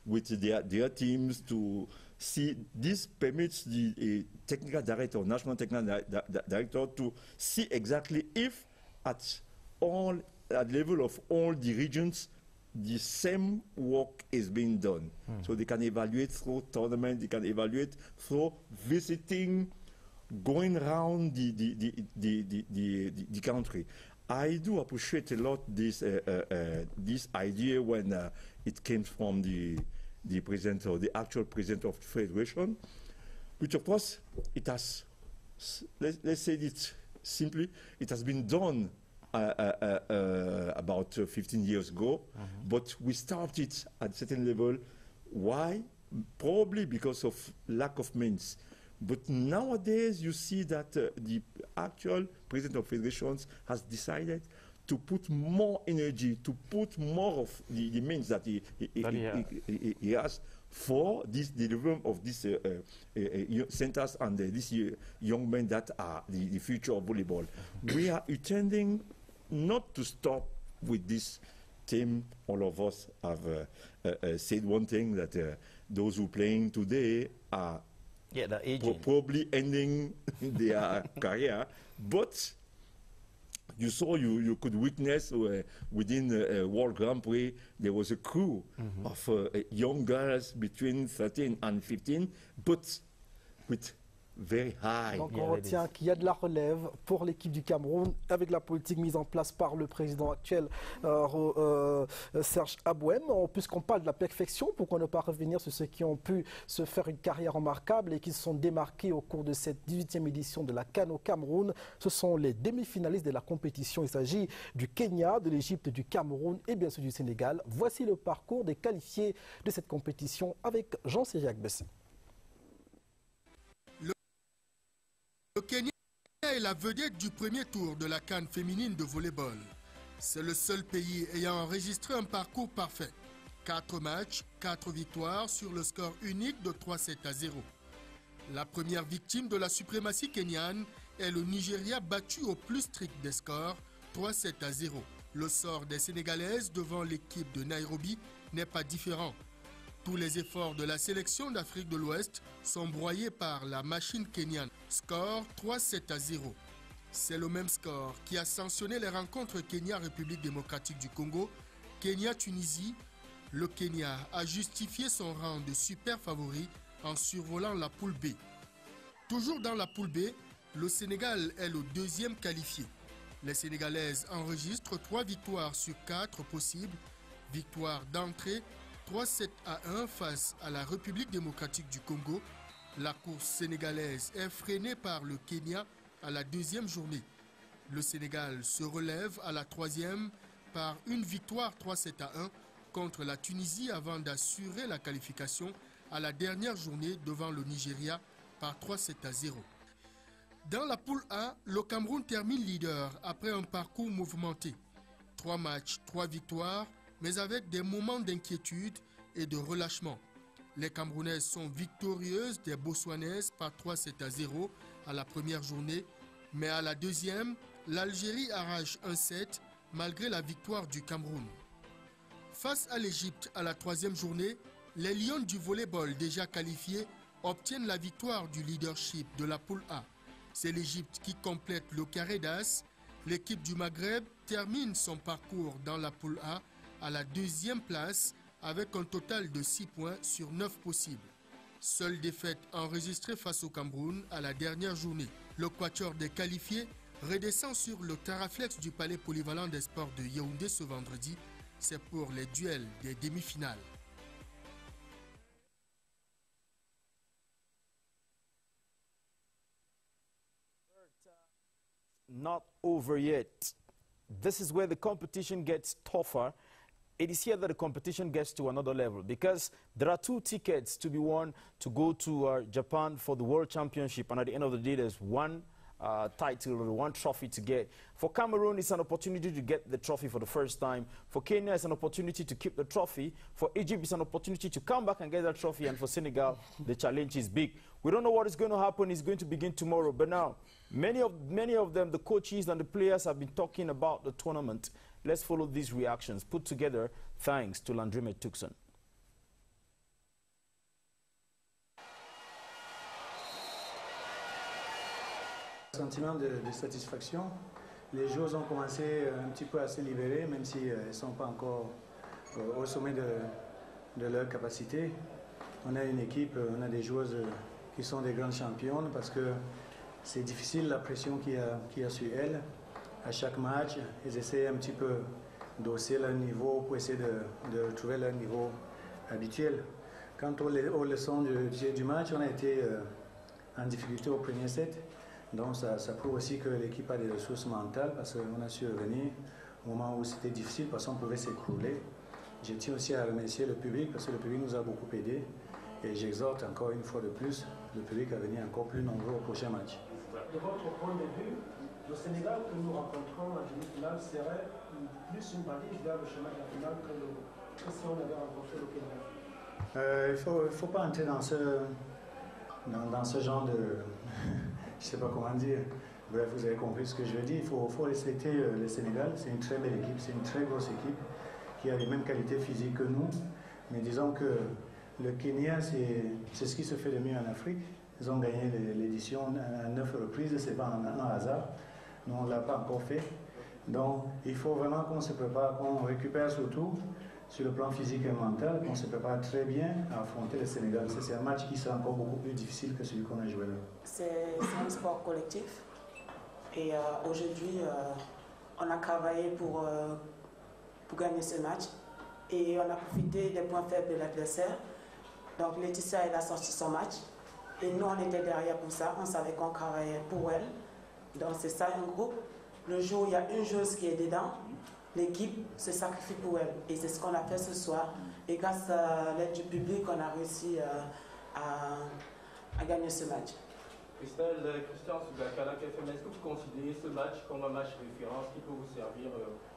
with their teams to see. This permits the technical director, national technical director, to see exactly if at level of all the regions the same work is being done. So they can evaluate through tournament, they can evaluate through visiting, going around the country. I do appreciate a lot this idea when it came from the president or the actual president of the federation, which of course it has, let's say it simply, it has been done about 15 years ago, but we started at a certain level. Why? Probably because of lack of means. But nowadays you see that the actual president of federations has decided to put more energy, to put more of the means that he has for this development of these centers and these young men that are the future of volleyball. We are intending not to stop with this team. All of us have said one thing, that those who are playing today are probably ending their career, but you saw, you could witness within World Grand Prix, there was a crew of young girls between 13 and 15, but with very high. Donc on retient qu'il y a de la relève pour l'équipe du Cameroun avec la politique mise en place par le président actuel Serge Abouem. Puisqu'on parle de la perfection, pourquoi ne pas revenir sur ceux qui ont pu se faire une carrière remarquable et qui se sont démarqués au cours de cette 18e édition de la CAN au Cameroun. Ce sont les demi-finalistes de la compétition. Il s'agit du Kenya, de l'Égypte, du Cameroun et bien sûr du Sénégal. Voici le parcours des qualifiés de cette compétition avec Jean-Cyriac Bessé. Le Kenya est la vedette du premier tour de la CAN féminine de volleyball. C'est le seul pays ayant enregistré un parcours parfait. 4 matchs, 4 victoires sur le score unique de 3-7-0. La première victime de la suprématie kenyane est le Nigeria battu au plus strict des scores, 3-7-0. Le sort des Sénégalaises devant l'équipe de Nairobi n'est pas différent. Tous les efforts de la sélection d'Afrique de l'Ouest sont broyés par la machine kenyane. Score 3-7-0. C'est le même score qui a sanctionné les rencontres Kenya-République démocratique du Congo, Kenya-Tunisie. Le Kenya a justifié son rang de super favori en survolant la poule B. Toujours dans la poule B, le Sénégal est le deuxième qualifié. Les Sénégalaises enregistrent 3 victoires sur 4 possibles. Victoire d'entrée 3-7-1 face à la République démocratique du Congo. La course sénégalaise est freinée par le Kenya à la deuxième journée. Le Sénégal se relève à la troisième par une victoire 3-7-1 contre la Tunisie avant d'assurer la qualification à la dernière journée devant le Nigeria par 3-7-0. Dans la poule A, le Cameroun termine leader après un parcours mouvementé. 3 matchs, 3 victoires, mais avec des moments d'inquiétude et de relâchement. Les Camerounaises sont victorieuses des Botswanaises par 3-7-0 à la première journée, mais à la deuxième, l'Algérie arrache 1-7 malgré la victoire du Cameroun. Face à l'Égypte à la troisième journée, les Lions du volleyball déjà qualifiés obtiennent la victoire du leadership de la poule A. C'est l'Égypte qui complète le carré d'as. L'équipe du Maghreb termine son parcours dans la poule A à la deuxième place avec un total de 6 points sur 9 possibles. Seule défaite enregistrée face au Cameroun à la dernière journée. Le quatuor des qualifiés redescend sur le terraflex du palais polyvalent des sports de Yaoundé ce vendredi. C'est pour les duels des demi-finales. Not over yet. This is where the competition gets tougher. It is here that the competition gets to another level because there are 2 tickets to be won to go to Japan for the World Championship, and at the end of the day there's one title or one trophy to get. For Cameroon, it's an opportunity to get the trophy for the first time. For Kenya, it's an opportunity to keep the trophy. For Egypt, it's an opportunity to come back and get that trophy. And for Senegal, the challenge is big. We don't know what is going to happen. It's going to begin tomorrow. But now, many of them, the coaches and the players have been talking about the tournament. Let's follow these reactions put together thanks to Landrime Tucson. Sentiment de satisfaction. Les joueurs ont commencé un petit peu à se libérer, même s'ils ne sont pas encore au sommet de leur capacité. On a une équipe, on a des joueuses qui sont des grandes championnes parce que c'est difficile la pression qu'il y a sur elles. À chaque match, elles essaient un petit peu d'hausser leur niveau pour essayer de retrouver leur niveau habituel. Quant aux leçons du match, on a été en difficulté au premier set. Donc ça prouve aussi que l'équipe a des ressources mentales parce qu'on a su revenir au moment où c'était difficile parce qu'on pouvait s'écrouler. Je tiens aussi à remercier le public parce que le public nous a beaucoup aidés et j'exhorte encore une fois de plus le public à venir encore plus nombreux au prochain match. De votre point de vue, le Sénégal que nous rencontrons en demi-finale serait plus une balise vers le chemin de la finale que si on avait rencontré le Kenya. Il ne faut pas entrer dans ce genre de... je ne sais pas comment dire. Bref, vous avez compris ce que je veux dire. Il faut respecter le Sénégal. C'est une très belle équipe, c'est une très grosse équipe qui a les mêmes qualités physiques que nous. Mais disons que le Kenya, c'est ce qui se fait de mieux en Afrique. Ils ont gagné l'édition à 9 reprises, ce n'est pas un hasard. Nous, on ne l'a pas encore fait. Donc, il faut vraiment qu'on se prépare, qu'on récupère surtout sur le plan physique et mental, qu'on se prépare très bien à affronter le Sénégal. C'est un match qui sera encore beaucoup plus difficile que celui qu'on a joué là. C'est un sport collectif. Et aujourd'hui, on a travaillé pour gagner ce match. Et on a profité des points faibles de l'adversaire. Donc Laetitia, elle a sorti son match. Et nous, on était derrière pour ça. On savait qu'on travaillait pour elle. Donc c'est ça un groupe. Le jour où il y a une joueuse qui est dedans, l'équipe se sacrifie pour elle. Et c'est ce qu'on a fait ce soir. Et grâce à l'aide du public, on a réussi à gagner ce match. Christian Sugakala, est-ce que vous considérez ce match comme un match référence qui peut vous servir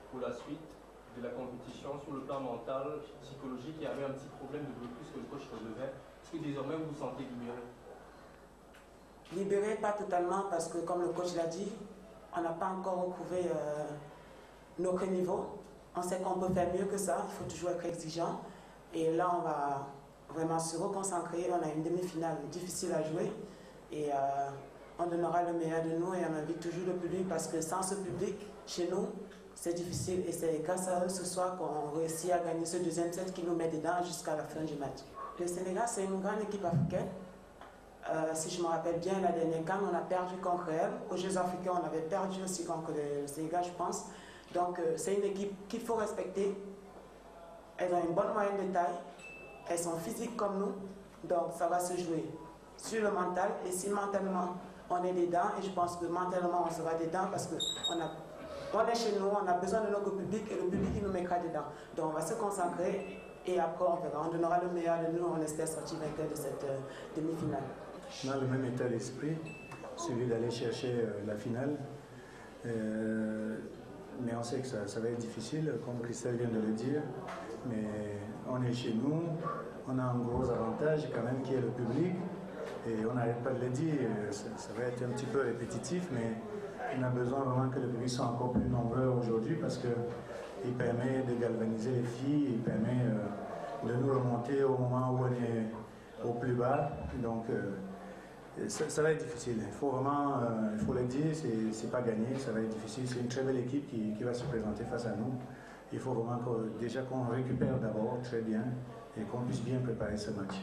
pour la suite de la compétition sur le plan mental, psychologique? Il y avait un petit problème de blocus que le coach relevait. Est-ce que désormais vous vous sentez libéré? Libéré, pas totalement, parce que comme le coach l'a dit, on n'a pas encore retrouvé notre niveau. On sait qu'on peut faire mieux que ça, il faut toujours être exigeant. Et là, on va vraiment se reconcentrer. On a une demi-finale difficile à jouer. Et on donnera le meilleur de nous et on invite toujours le public, parce que sans ce public, chez nous, c'est difficile. Et c'est grâce à eux ce soir qu'on réussit à gagner ce deuxième set qui nous met dedans jusqu'à la fin du match. Le Sénégal, c'est une grande équipe africaine. Si je me rappelle bien, la dernière CAN, on a perdu contre elle. Aux Jeux africains, on avait perdu aussi contre le Sénégal, je pense. Donc, c'est une équipe qu'il faut respecter. Elles ont une bonne moyenne de taille. Elles sont physiques comme nous. Donc, ça va se jouer sur le mental. Et si mentalement, on est dedans, et je pense que mentalement, on sera dedans parce qu'on est chez nous, on a besoin de notre public et le public, il nous mettra dedans. Donc, on va se concentrer et après, on verra. On donnera le meilleur de nous. On espère sortir vainqueur de cette demi-finale. On a le même état d'esprit, celui d'aller chercher la finale. Mais on sait que ça va être difficile, comme Christelle vient de le dire. Mais on est chez nous, on a un gros avantage quand même qui est le public. Et on n'arrête pas de le dire, ça va être un petit peu répétitif, mais on a besoin vraiment que le public soit encore plus nombreux aujourd'hui parce qu'il permet de galvaniser les filles, il permet de nous remonter au moment où on est au plus bas. Donc, ça va être difficile. Il faut vraiment, il faut le dire, c'est pas gagné, ça va être difficile. C'est une très belle équipe qui va se présenter face à nous. Il faut vraiment déjà qu'on récupère d'abord très bien et qu'on puisse bien préparer ce match.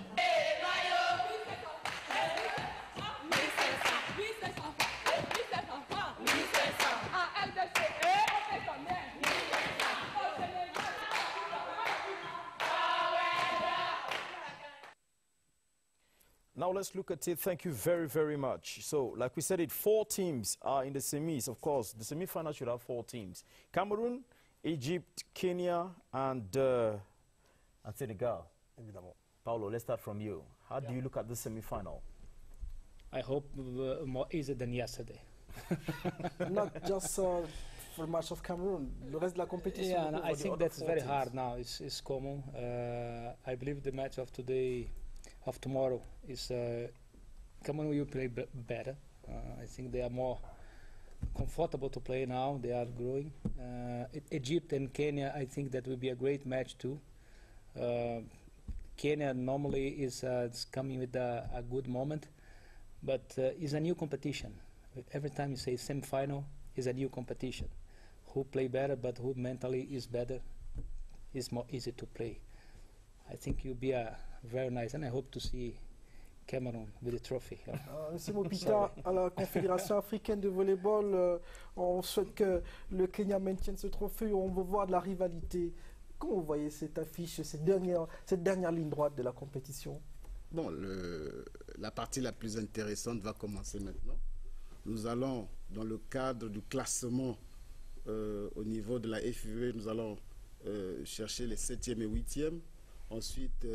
Now let's look at it. Thank you very, very much. So, like we said, 4 teams are in the semis. Of course, the semi-final should have 4 teams. Cameroon, Egypt, Kenya, and Senegal. Évidemment. Paulo, let's start from you. How do you look at the semi-final? I hope more easy than yesterday. Not just for the match of Cameroon, the rest of the competition. Yeah, no, I think that's very hard now. It's common. I believe the match of today, of tomorrow, is Cameroon will play better. I think they are more comfortable to play now. They are growing. Egypt and Kenya, I think that will be a great match too. Kenya normally is coming with a good moment, but it's a new competition. Every time you say semi-final, is a new competition. Who play better, but who mentally is better, is more easy to play. I think you'll be very nice, and I hope to see Cameroon with the trophy. Monsieur Mopita, à la Confédération africaine de volleyball, on souhaite que le Kenya maintienne ce trophée. On veut voir de la rivalité. Comment vous voyez cette affiche, cette dernière ligne droite de la compétition? Bon, la partie la plus intéressante va commencer maintenant. Nous allons, dans le cadre du classement au niveau de la FIV, nous allons chercher les 7e et 8e. Ensuite,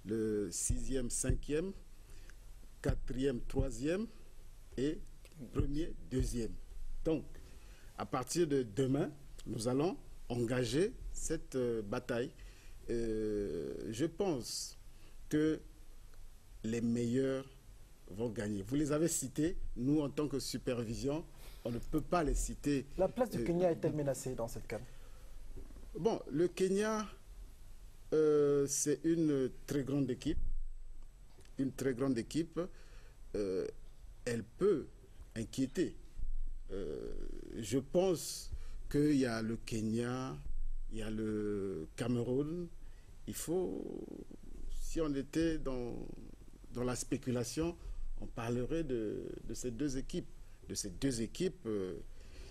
le 6e, 5e, 4e, 3e et 1er, 2e. Donc, à partir de demain, nous allons engager cette bataille. Je pense que les meilleurs vont gagner. Vous les avez cités. Nous, en tant que supervision, on ne peut pas les citer. La place du Kenya est-elle menacée dans cette CAN? Bon, le Kenya, c'est une très grande équipe. Une très grande équipe. Elle peut inquiéter. Je pense qu'il y a le Kenya, il y a le Cameroun. Il faut, si on était dans la spéculation, on parlerait de ces deux équipes,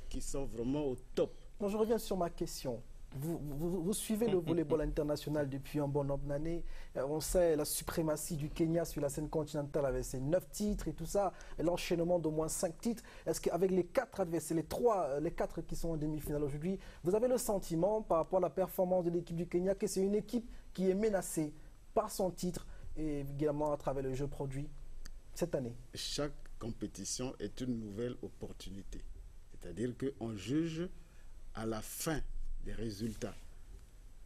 qui sont vraiment au top. Bon, je reviens sur ma question. Vous suivez le volleyball international depuis un bon nombre d'années. On sait la suprématie du Kenya sur la scène continentale avec ses 9 titres et tout ça, et l'enchaînement d'au moins 5 titres. Est-ce qu'avec les 4 adversaires, les 4 qui sont en demi-finale aujourd'hui, vous avez le sentiment par rapport à la performance de l'équipe du Kenya que c'est une équipe qui est menacée par son titre et également à travers le jeu produit cette année? Chaque compétition est une nouvelle opportunité. C'est-à-dire qu'on juge à la fin des résultats.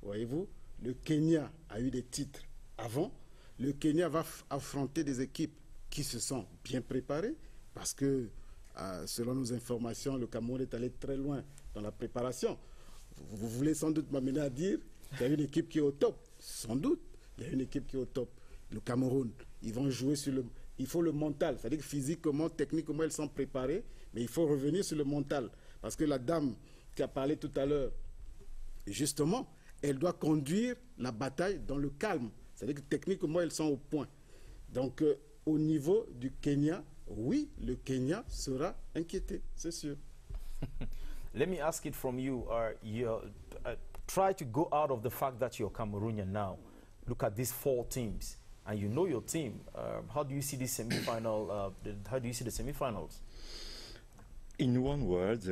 Voyez-vous, le Kenya a eu des titres avant. Le Kenya va affronter des équipes qui se sont bien préparées parce que, selon nos informations, le Cameroun est allé très loin dans la préparation. Vous voulez sans doute m'amener à dire qu'il y a une équipe qui est au top. Sans doute, il y a une équipe qui est au top. Le Cameroun, ils vont jouer sur le... Il faut le mental. C'est-à-dire que physiquement, techniquement, ils sont préparés, mais il faut revenir sur le mental. Parce que la dame qui a parlé tout à l'heure, justement, elle doit conduire la bataille dans le calme. C'est-à-dire que techniquement, elles sont au point. Donc, au niveau du Kenya, oui, le Kenya sera inquiété, c'est sûr. Let me ask it from you. Try to go out of the fact that you're Cameroonian now. Look at these 4 teams, and you know your team. How do you see the semi-final? How do you see the semi-finals? In one word,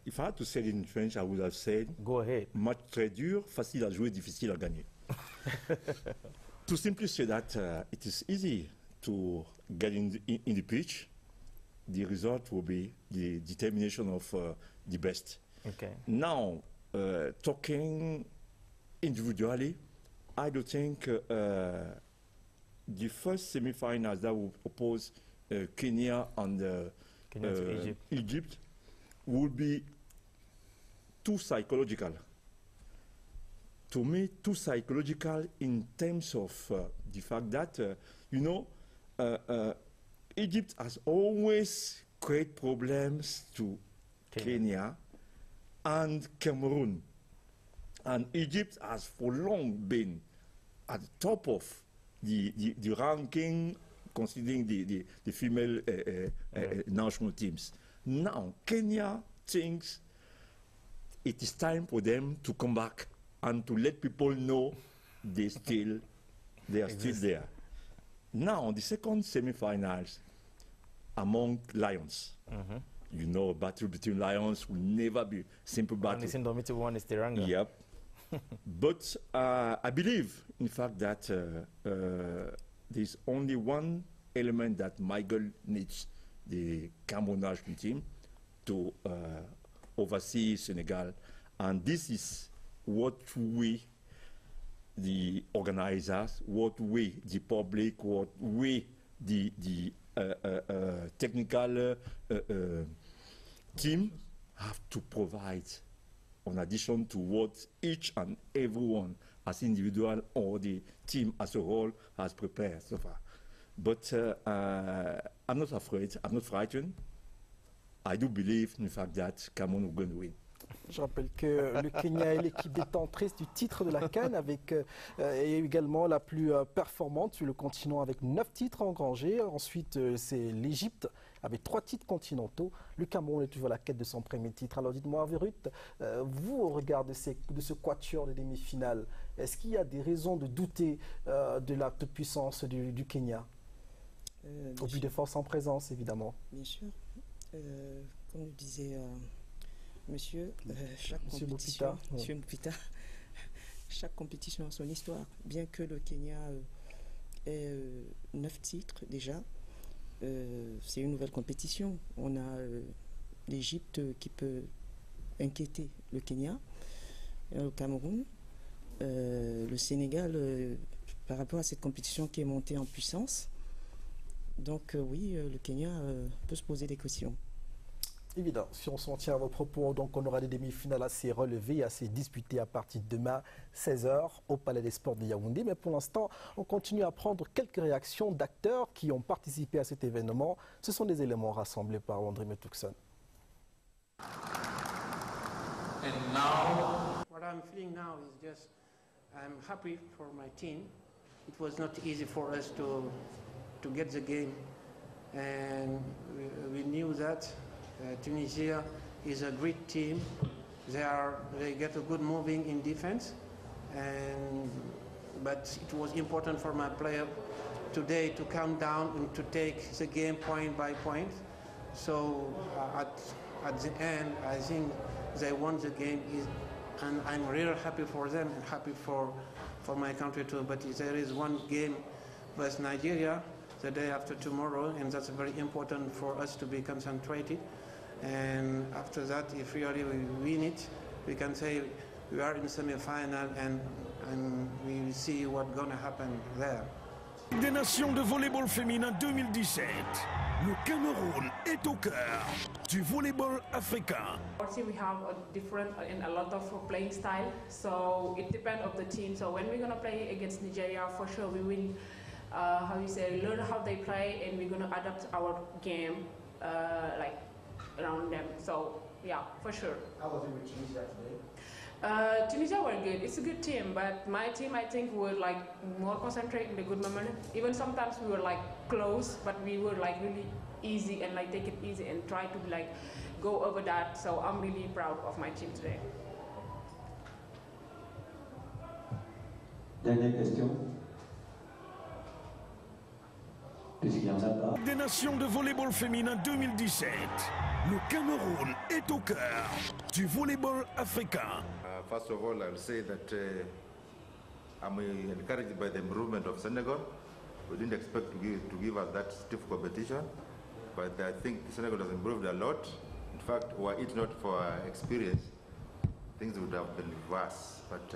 if I had to say it in French, I would have said, go ahead. Match très dur, facile à jouer, difficile à gagner. To simply say that it is easy to get in the pitch, the result will be the determination of the best. Okay. Now, talking individually, I do think the first semi-finals that will oppose Kenya and Egypt would be too psychological. To me, too psychological in terms of the fact that, Egypt has always created problems to Kenya and Cameroon. And Egypt has for long been at the top of the ranking, considering the female national teams. Now, Kenya thinks it is time for them to come back and to let people know they are still there. Now, the second semi-finals among Lions. You know, a battle between Lions will never be simple battle. One is indomitable, one is Teranga. Yep. But I believe, in fact, that there's only one element that Michael needs, the Cameroon national team, to oversee Senegal. And this is what we, the organizers, what we, the public, what we, the technical team, have to provide, in addition to what each and everyone as individual or the team as a whole has prepared so far. But I'm not afraid, I'm not frightened. I do believe, in fact, that Cameroon is going to win. Je rappelle que le Kenya est l'équipe détentrice du titre de la CAN avec et également la plus performante sur le continent avec 9 titres engrangés. Ensuite, c'est l'Égypte avec 3 titres continentaux. Le Cameroun est toujours à la quête de son premier titre. Alors dites-moi, Verut, vous, au regard de ce quatuor de demi-finale, est-ce qu'il y a des raisons de douter de la puissance du Kenya au but des forces en présence, évidemment? Bien sûr. Comme le disait Monsieur, chaque compétition, Monsieur Mpita, chaque compétition a son histoire. Bien que le Kenya ait 9 titres déjà, c'est une nouvelle compétition. On a l'Égypte qui peut inquiéter le Kenya, le Cameroun, le Sénégal par rapport à cette compétition qui est montée en puissance. Donc oui, le Kenya peut se poser des questions. Évidemment, si on s'en tient à vos propos, donc on aura des demi-finales assez relevées, assez disputées à partir de demain, 16h, au Palais des Sports de Yaoundé. Mais pour l'instant, on continue à prendre quelques réactions d'acteurs qui ont participé à cet événement. Ce sont des éléments rassemblés par André Metouxon. And now, what I'm feeling now is just, I'm happy for my team. It was not easy for us to get the game, and we knew that Tunisia is a great team. They get a good moving in defense, but it was important for my player today to calm down and to take the game point by point. So at the end, I think they won the game, and I'm really happy for them and happy for my country too. But there is one game versus Nigeria the day after tomorrow, and that's very important for us to be concentrated. And after that, if really we win it, we can say we are in the semi-final, and we will see what's going to happen there. Des Nations de volleyball féminin 2017. Le Cameroun est au cœur du volleyball africain. Also, we have a different and a lot of playing style, so it depends on the team. So when we're gonna play against Nigeria, for sure we will, learn how they play, and we're gonna adapt our game around them. So yeah, for sure. How was it with Tunisia today? Tunisia were good. It's a good team, but my team, I think, were more concentrated in the good moment. Even sometimes we were close, but we were really easy and take it easy and try to go over that. So I'm really proud of my team today. Dernière question. Puisqu'il y en a pas. Des Nations de volleyball féminin 2017. Le Cameroun est au cœur du volleyball africain. First of all, I'll say that I'm encouraged by the improvement of Senegal. We didn't expect to give us that stiff competition, but I think Senegal has improved a lot. In fact, were it not for experience, things would have been worse. But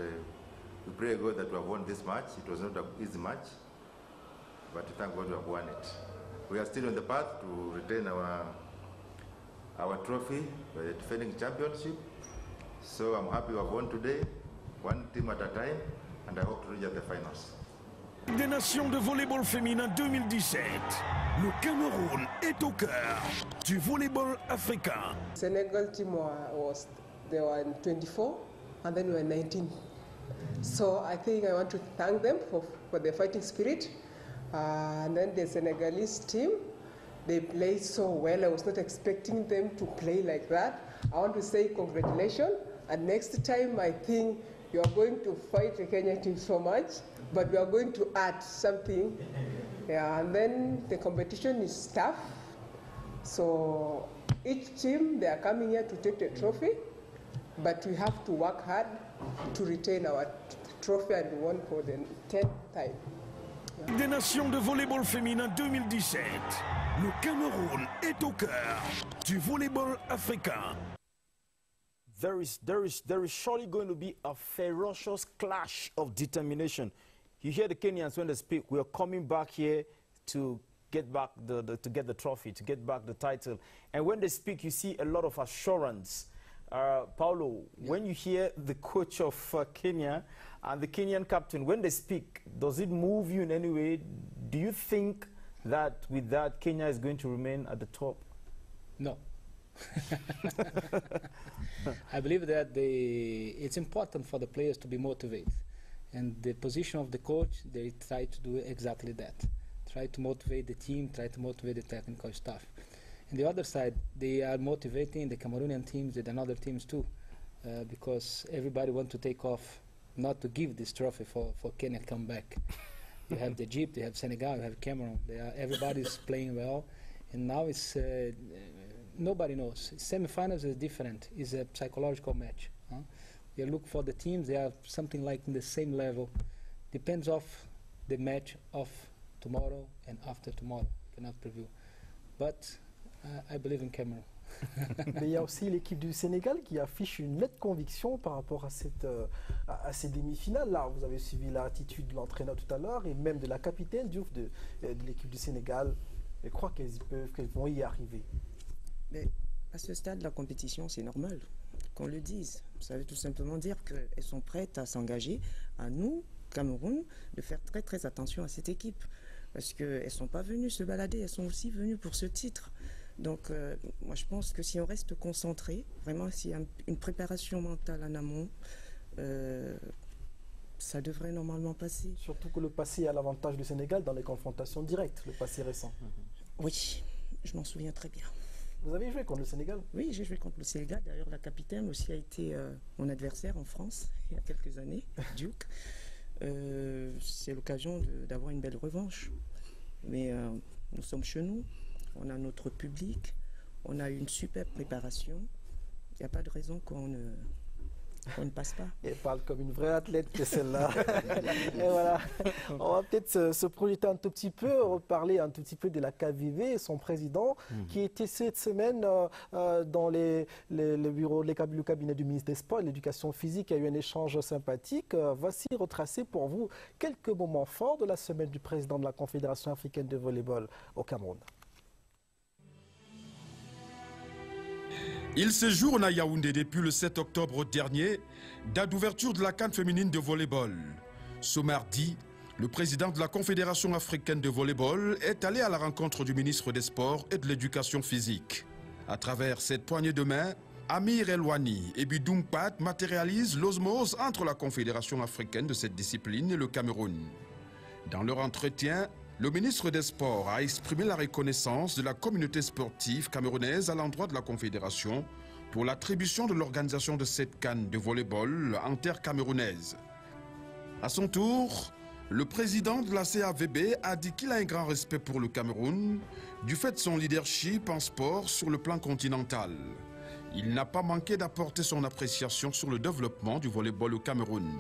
we pray God that we have won this match. It was not an easy match, but thank God we have won it. We are still on the path to retain our trophy, the defending championship. So I'm happy we have won today, one team at a time, and I hope to reach at the finals. Des Nations de volleyball féminin 2017. Le Cameroun est au cœur du volleyball africain. Senegal team they were in 24, and then we were 19. So I think I want to thank them for their fighting spirit. And then the Senegalese team, they played so well. I was not expecting them to play like that. I want to say congratulations. And next time, I think you are going to fight the Kenya team so much, but we are going to add something. Yeah, and then the competition is tough. So each team, they are coming here to take the trophy, but we have to work hard to retain our trophy and won for the 10th time. Yeah. Des Nations de volleyball féminin 2017. Le Cameroun est au cœur du volleyball africain. There is surely going to be a ferocious clash of determination. You hear the Kenyans when they speak, we are coming back here to get back to get the trophy, to get back the title. And when they speak, you see a lot of assurance. Paulo, when you hear the coach of Kenya and the Kenyan captain, when they speak, does it move you in any way? Do you think that with that, Kenya is going to remain at the top? No. I believe that it's important for the players to be motivated. And the position of the coach, they try to do exactly that. Try to motivate the team, try to motivate the technical staff. And the other side, they are motivating the Cameroonian teams and other teams too, because everybody wants to take off, not to give this trophy for Kenya to come back. You have Egypt, you have Senegal, you have Cameroon. Everybody's playing well, and now it's nobody knows. Semi-finals is different. It's a psychological match. You look for the teams; they are something like in the same level. Depends of the match of tomorrow and after tomorrow. Cannot preview, but I believe in Cameroon. Mais il y a aussi l'équipe du Sénégal qui affiche une nette conviction par rapport à ces demi-finales-là. Vous avez suivi l'attitude de l'entraîneur tout à l'heure et même de la capitaine Diouf de l'équipe du Sénégal. Je crois qu'elles vont y arriver. Mais à ce stade de la compétition, c'est normal qu'on le dise. Ça veut tout simplement dire qu'elles sont prêtes à s'engager, à nous, Cameroun, de faire très très attention à cette équipe. Parce qu'elles ne sont pas venues se balader, elles sont aussi venues pour ce titre. Donc, moi, je pense que si on reste concentré, vraiment, s'il y a une préparation mentale en amont, ça devrait normalement passer. Surtout que le passé a l'avantage du Sénégal dans les confrontations directes, le passé récent. Oui, je m'en souviens très bien. Vous avez joué contre le Sénégal? Oui, j'ai joué contre le Sénégal. D'ailleurs, la capitaine aussi a été mon adversaire en France il y a quelques années, Duke. C'est l'occasion d'avoir une belle revanche. Mais nous sommes chez nous, on a notre public, on a une super préparation. Il n'y a pas de raison qu'on ne passe pas. Elle parle comme une vraie athlète que celle-là. Et voilà. On va peut-être se projeter un tout petit peu, reparler un tout petit peu de la KVB et son président qui était cette semaine dans le cabinet du ministre des Sports et de l'Éducation physique. Il y a eu un échange sympathique. Voici retracé pour vous quelques moments forts de la semaine du président de la Confédération africaine de volleyball au Cameroun. Il séjourne à Yaoundé depuis le 7 octobre dernier, date d'ouverture de la CAN féminine de volleyball. Ce mardi, le président de la Confédération africaine de volleyball est allé à la rencontre du ministre des Sports et de l'Éducation physique. À travers cette poignée de main, Amir Elwani et Bidoum Pat matérialisent l'osmose entre la Confédération africaine de cette discipline et le Cameroun. Dans leur entretien, le ministre des Sports a exprimé la reconnaissance de la communauté sportive camerounaise à l'endroit de la Confédération pour l'attribution de l'organisation de cette CAN de volleyball en terre camerounaise. À son tour, le président de la CAVB a dit qu'il a un grand respect pour le Cameroun du fait de son leadership en sport sur le plan continental. Il n'a pas manqué d'apporter son appréciation sur le développement du volleyball au Cameroun.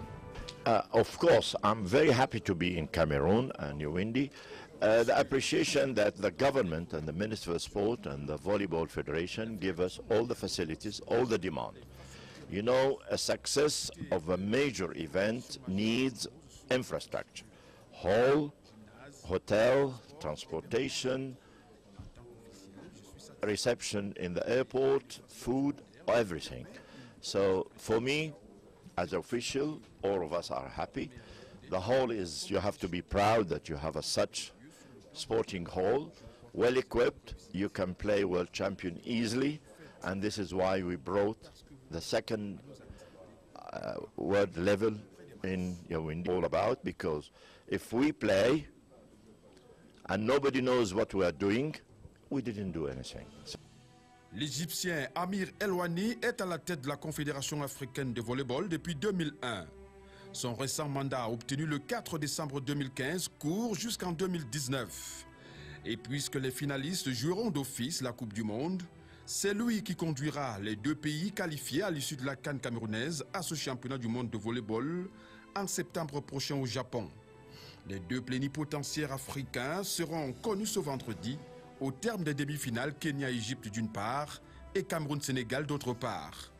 Of course, I'm very happy to be in Cameroon and Yaoundé. The appreciation that the government and the Minister of Sport and the Volleyball Federation give us all the facilities, all the demand. You know, a success of a major event needs infrastructure. Hall, hotel, transportation, reception in the airport, food, everything. So for me, as official, all of us are happy. The hall is, you have to be proud that you have such sporting hall, well equipped, you can play world champion easily, and this is why we brought the second world level in Yaoundé all about, because if we play and nobody knows what we are doing, we didn't do anything. L'Égyptien Amir Elwani est à la tête de la Confédération africaine de volleyball depuis 2001. Son récent mandat obtenu le 4 décembre 2015 court jusqu'en 2019. Et puisque les finalistes joueront d'office la Coupe du Monde, c'est lui qui conduira les deux pays qualifiés à l'issue de la CAN camerounaise à ce championnat du monde de volleyball en septembre prochain au Japon. Les deux plénipotentiaires africains seront connus ce vendredi au terme des demi-finales Kenya-Égypte d'une part et Cameroun-Sénégal d'autre part.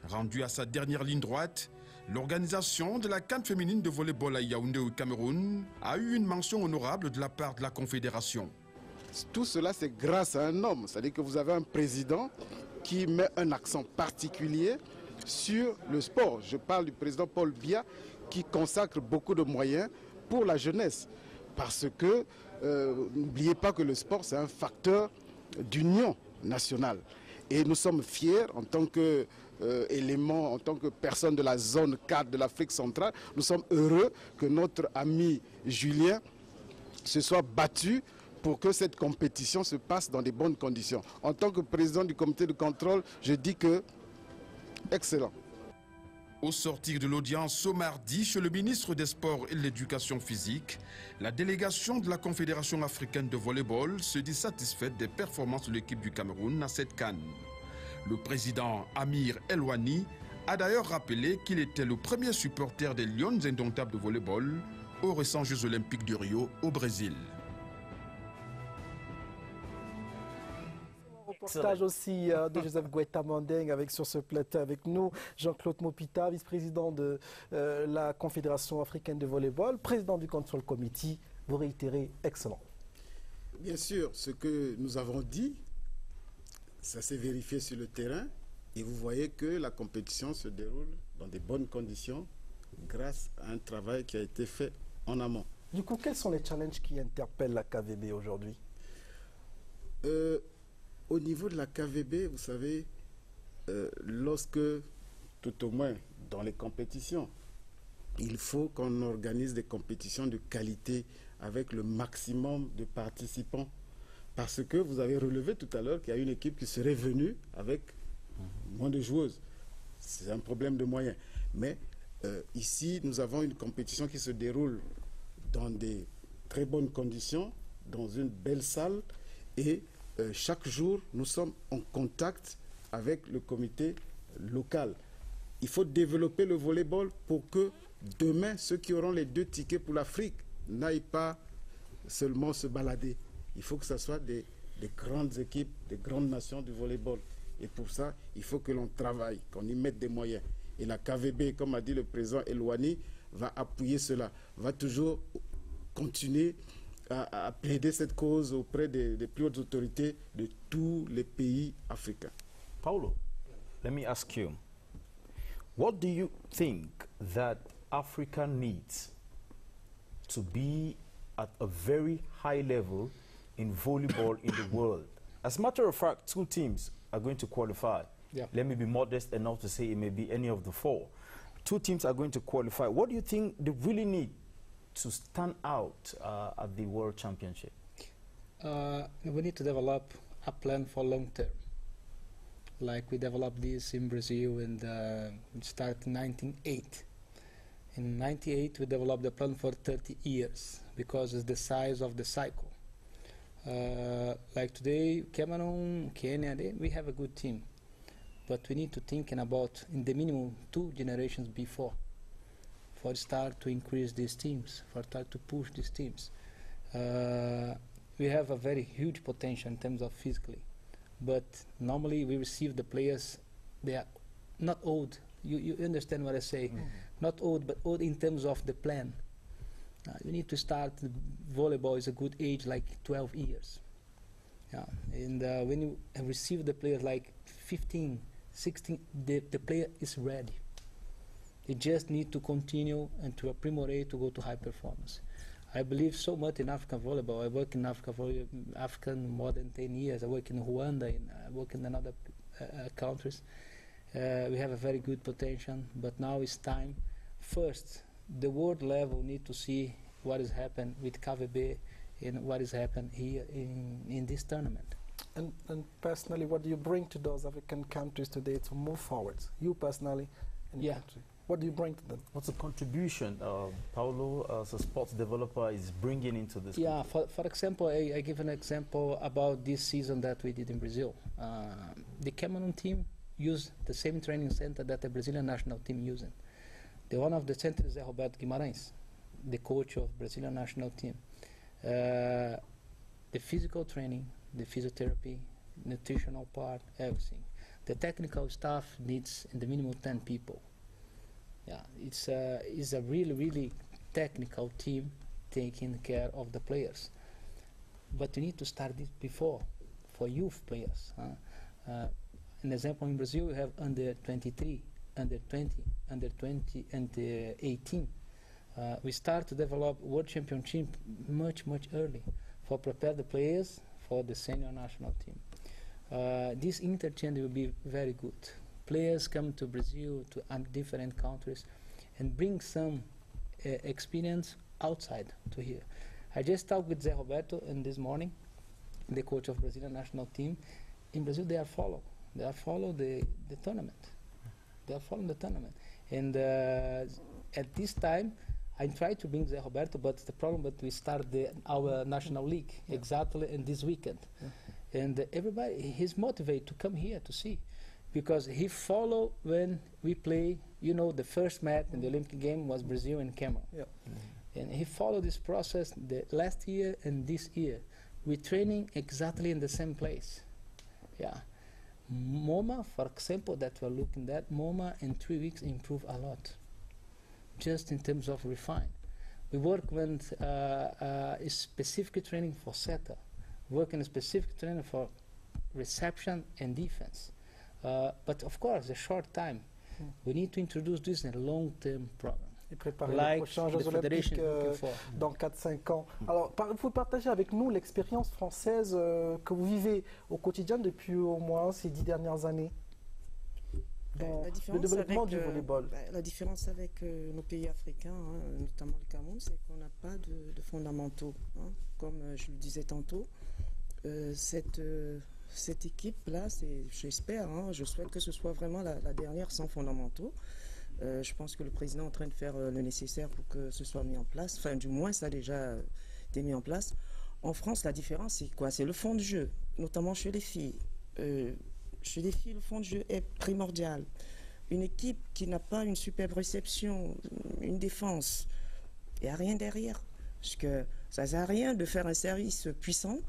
Rendu à sa dernière ligne droite, l'organisation de la CAN féminine de volleyball à Yaoundé au Cameroun a eu une mention honorable de la part de la Confédération. Tout cela, c'est grâce à un homme. C'est-à-dire que vous avez un président qui met un accent particulier sur le sport. Je parle du président Paul Biya qui consacre beaucoup de moyens pour la jeunesse. Parce que n'oubliez pas que le sport, c'est un facteur d'union nationale. Et nous sommes fiers en tant qu'élément, en tant que personne de la zone 4 de l'Afrique centrale, nous sommes heureux que notre ami Julien se soit battu pour que cette compétition se passe dans de bonnes conditions. En tant que président du comité de contrôle, je dis que excellent. Au sortir de l'audience ce mardi chez le ministre des Sports et de l'Éducation physique, la délégation de la Confédération africaine de volleyball se dit satisfaite des performances de l'équipe du Cameroun à cette CAN. Le président Amir Elwani a d'ailleurs rappelé qu'il était le premier supporter des Lions indomptables de volleyball aux récents Jeux olympiques de Rio au Brésil. Reportage aussi de Joseph Guetta Mandeng avec sur ce plateau avec nous Jean-Claude Mopita, vice-président de la Confédération africaine de volleyball, président du Control Committee. Vous réitérez excellent. Bien sûr, ce que nous avons dit, ça s'est vérifié sur le terrain et vous voyez que la compétition se déroule dans de bonnes conditions grâce à un travail qui a été fait en amont. Du coup, quels sont les challenges qui interpellent la KVB aujourd'hui? Au niveau de la KVB, vous savez, lorsque, tout au moins dans les compétitions, il faut qu'on organise des compétitions de qualité avec le maximum de participants. Parce que vous avez relevé tout à l'heure qu'il y a une équipe qui serait venue avec moins de joueuses. C'est un problème de moyens. Mais ici, nous avons une compétition qui se déroule dans des très bonnes conditions, dans une belle salle, et chaque jour, nous sommes en contact avec le comité local. Il faut développer le volleyball pour que demain, ceux qui auront les 2 tickets pour l'Afrique n'aillent pas seulement se balader. Il faut que ce soit des grandes équipes, des grandes nations du volleyball. Et pour ça, il faut que l'on travaille, qu'on y mette des moyens. Et la KVB, comme a dit le président Elouani, va appuyer cela, va toujours continuer à plaider cette cause auprès des plus hautes autorités de tous les pays africains. Paulo, let me ask you, what do you think that Africa needs to be at a very high level in volleyball in the world? As a matter of fact, 2 teams are going to qualify. Yeah. Let me be modest enough to say it may be any of the 4. 2 teams are going to qualify. What do you think they really need to stand out at the World Championship? We need to develop a plan for long term. Like we developed this in Brazil and it started in 1908. In 98 we developed a plan for 30 years because it's the size of the cycle. Like today, Cameroon, Kenya, we have a good team. But we need to think about in the minimum 2 generations before for start to increase these teams, for start to push these teams. We have a very huge potential in terms of physically. But normally we receive the players, they are not old. You understand what I say? Not old, but old in terms of the plan. You need to start, volleyball is a good age, like 12 years. Yeah. And when you receive the players like 15, 16, the player is ready. They just need to continue and to appreciate to go to high performance. I believe so much in African volleyball. I work in Africa more than 10 years. I work in Rwanda, I work in other countries. We have a very good potential, but now it's time. First, the world level need to see what has happened with KVB and what has happened here in this tournament. And personally, what do you bring to those African countries today to move forward? You personally in the country. What do you bring to them? What's the contribution Paulo, as a sports developer, is bringing into this? Yeah, for example, I give an example about this season that we did in Brazil. The Cameroon team used the same training center that the Brazilian national team using. The one of the centers is Roberto Guimarães, the coach of Brazilian national team. The physical training, the physiotherapy, nutritional part, everything. The technical staff needs in the minimum 10 people. Yeah, it's a really, really technical team taking care of the players. But you need to start this before, for youth players. An example in Brazil, we have under 23, under 20, under 20, and 18. We start to develop World Championship much, much early for prepare the players for the senior national team. This interchange will be very good. Players come to Brazil, to different countries, and bring some experience outside to here. I just talked with Zé Roberto this morning, the coach of Brazilian national team. In Brazil, they are follow the tournament. They are following the tournament. And at this time, I tried to bring Zé Roberto, but the problem that we start our national league exactly in this weekend. And everybody, he's motivated to come here to see. Because he followed when we play, you know, the first match in the Olympic game was Brazil and Cameroon. And he followed this process the last year and this year. We're training exactly in the same place. Yeah. MoMA, for example, that we're looking at, MoMA in 3 weeks improved a lot, just in terms of refine. We work with specific training for setter, work in a specific training for reception and defense. But of course, a short time. We need to introduce this in a long-term program. Et préparer les like prochains the Jeux Olympiques federation is looking for. dans 4-5 ans. Alors, vous pouvez partager avec nous l'expérience française que vous vivez au quotidien depuis au moins ces 10 dernières années dans le développement du volleyball. La différence avec nos pays africains, notamment le Cameroun, c'est qu'on n'a pas de fondamentaux. Comme je le disais tantôt, cette équipe-là, j'espère, je souhaite que ce soit vraiment la dernière sans fondamentaux. Je pense que le président est en train de faire le nécessaire pour que ce soit mis en place. Enfin, du moins, ça a déjà été mis en place. En France, la différence, c'est quoi? C'est le fond de jeu, notamment chez les filles. Chez les filles, le fond de jeu est primordial. Une équipe qui n'a pas une superbe réception, une défense, il n'y a rien derrière. Parce que ça ne sert à rien de faire un service puissant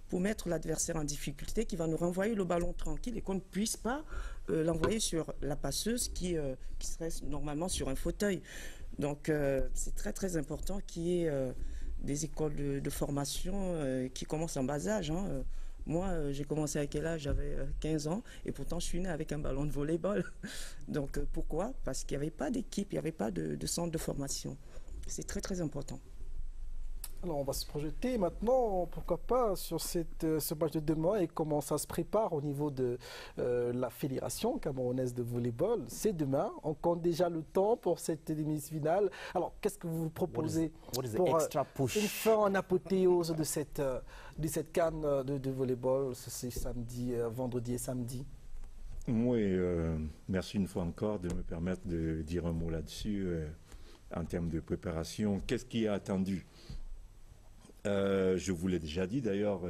pour mettre l'adversaire en difficulté, qui va nous renvoyer le ballon tranquille et qu'on ne puisse pas l'envoyer sur la passeuse qui serait normalement sur un fauteuil. Donc c'est très très important qu'il y ait des écoles de formation qui commencent en bas âge. Moi, j'ai commencé à quel âge? J'avais 15 ans et pourtant je suis né avec un ballon de volleyball. Donc pourquoi? Parce qu'il n'y avait pas d'équipe, il n'y avait pas de centre de formation. C'est très très important. Alors on va se projeter maintenant, pourquoi pas, sur ce match de demain et comment ça se prépare au niveau de la Fédération camerounaise de volleyball. C'est demain, on compte déjà le temps pour cette demi-finale. Alors qu'est-ce que vous proposez pour une fin en apothéose de cette CAN de volleyball, c'est samedi, vendredi et samedi? Oui, merci une fois encore de me permettre de dire un mot là-dessus en termes de préparation. Qu'est-ce qui est attendu? Je vous l'ai déjà dit d'ailleurs,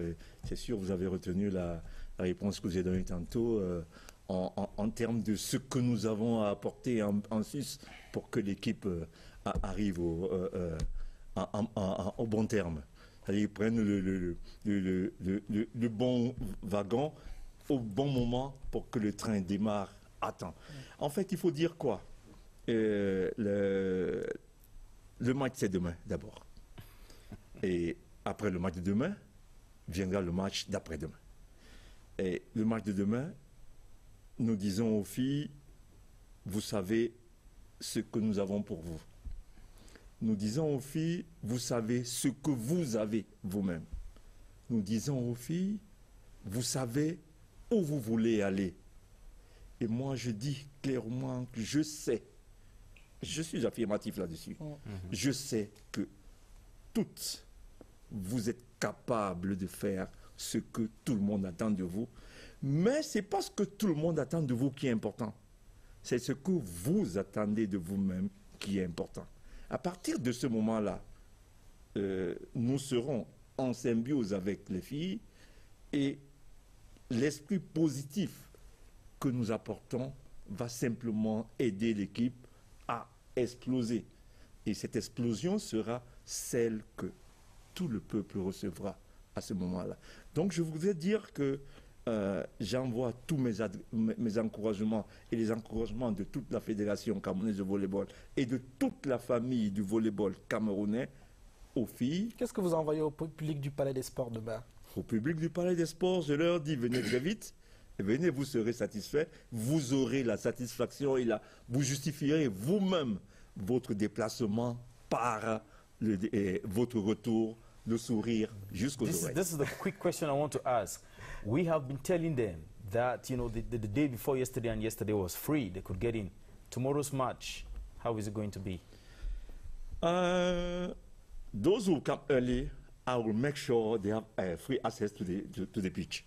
c'est sûr, vous avez retenu la réponse que vous avez donnée tantôt en termes de ce que nous avons à apporter en Suisse pour que l'équipe arrive au bon terme. Ils prennent le bon wagon au bon moment pour que le train démarre à temps. En fait, il faut dire quoi? Le match, c'est demain d'abord. Et après le match de demain, viendra le match d'après-demain. Et le match de demain, nous disons aux filles, vous savez ce que nous avons pour vous. Nous disons aux filles, vous savez ce que vous avez vous-même. Nous disons aux filles, vous savez où vous voulez aller. Et moi, je dis clairement que je sais, je suis affirmatif là-dessus, je sais que toutes, vous êtes capables de faire ce que tout le monde attend de vous. Mais ce n'est pas ce que tout le monde attend de vous qui est important. C'est ce que vous attendez de vous-même qui est important. À partir de ce moment-là, nous serons en symbiose avec les filles et l'esprit positif que nous apportons va simplement aider l'équipe à exploser. Et cette explosion sera celle que tout le peuple recevra à ce moment-là. Donc je voudrais dire que j'envoie tous mes encouragements et les encouragements de toute la Fédération camerounaise de volleyball et de toute la famille du volleyball camerounais aux filles. Qu'est-ce que vous envoyez au public du Palais des Sports demain? Au public du Palais des Sports, je leur dis, venez très vite, venez, vous serez satisfaits, vous aurez la satisfaction et vous justifierez vous-même votre déplacement par votre retour, le sourire jusqu'aux oreilles. This is the quick question I want to ask. We have been telling them that, you know, the day before yesterday and yesterday was free. They could get in. Tomorrow's match, how is it going to be? Those who come early, I will make sure they have free access to the pitch.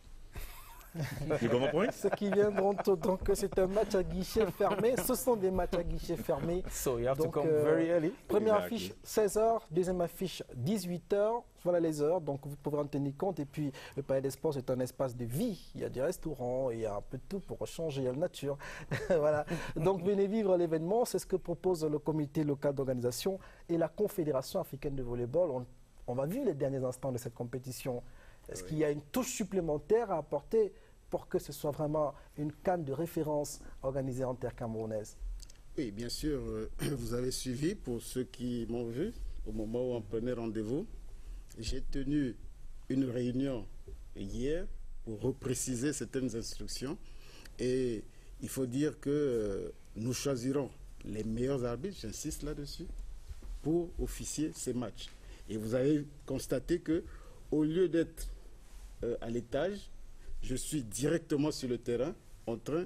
Ceux qui viendront, donc c'est un match à guichet fermé. Ce sont des matchs à guichet fermé. So you have to come very early. Première affiche 16h, deuxième affiche 18h. Voilà les heures, donc vous pouvez en tenir compte. Et puis le Palais des Sports, c'est un espace de vie. Il y a des restaurants, il y a un peu de tout pour changer, il y a la nature. Voilà. Donc venez vivre l'événement. C'est ce que propose le comité local d'organisation et la Confédération africaine de volleyball. On va vivre les derniers instants de cette compétition. Est-ce qu'il y a une touche supplémentaire à apporter pour que ce soit vraiment une CAN de référence organisée en terre camerounaise? Oui, bien sûr. Vous avez suivi, pour ceux qui m'ont vu, au moment où on prenait rendez-vous. J'ai tenu une réunion hier pour repréciser certaines instructions. Et il faut dire que nous choisirons les meilleurs arbitres, j'insiste là-dessus, pour officier ces matchs. Et vous avez constaté que au lieu d'être à l'étage, je suis directement sur le terrain en train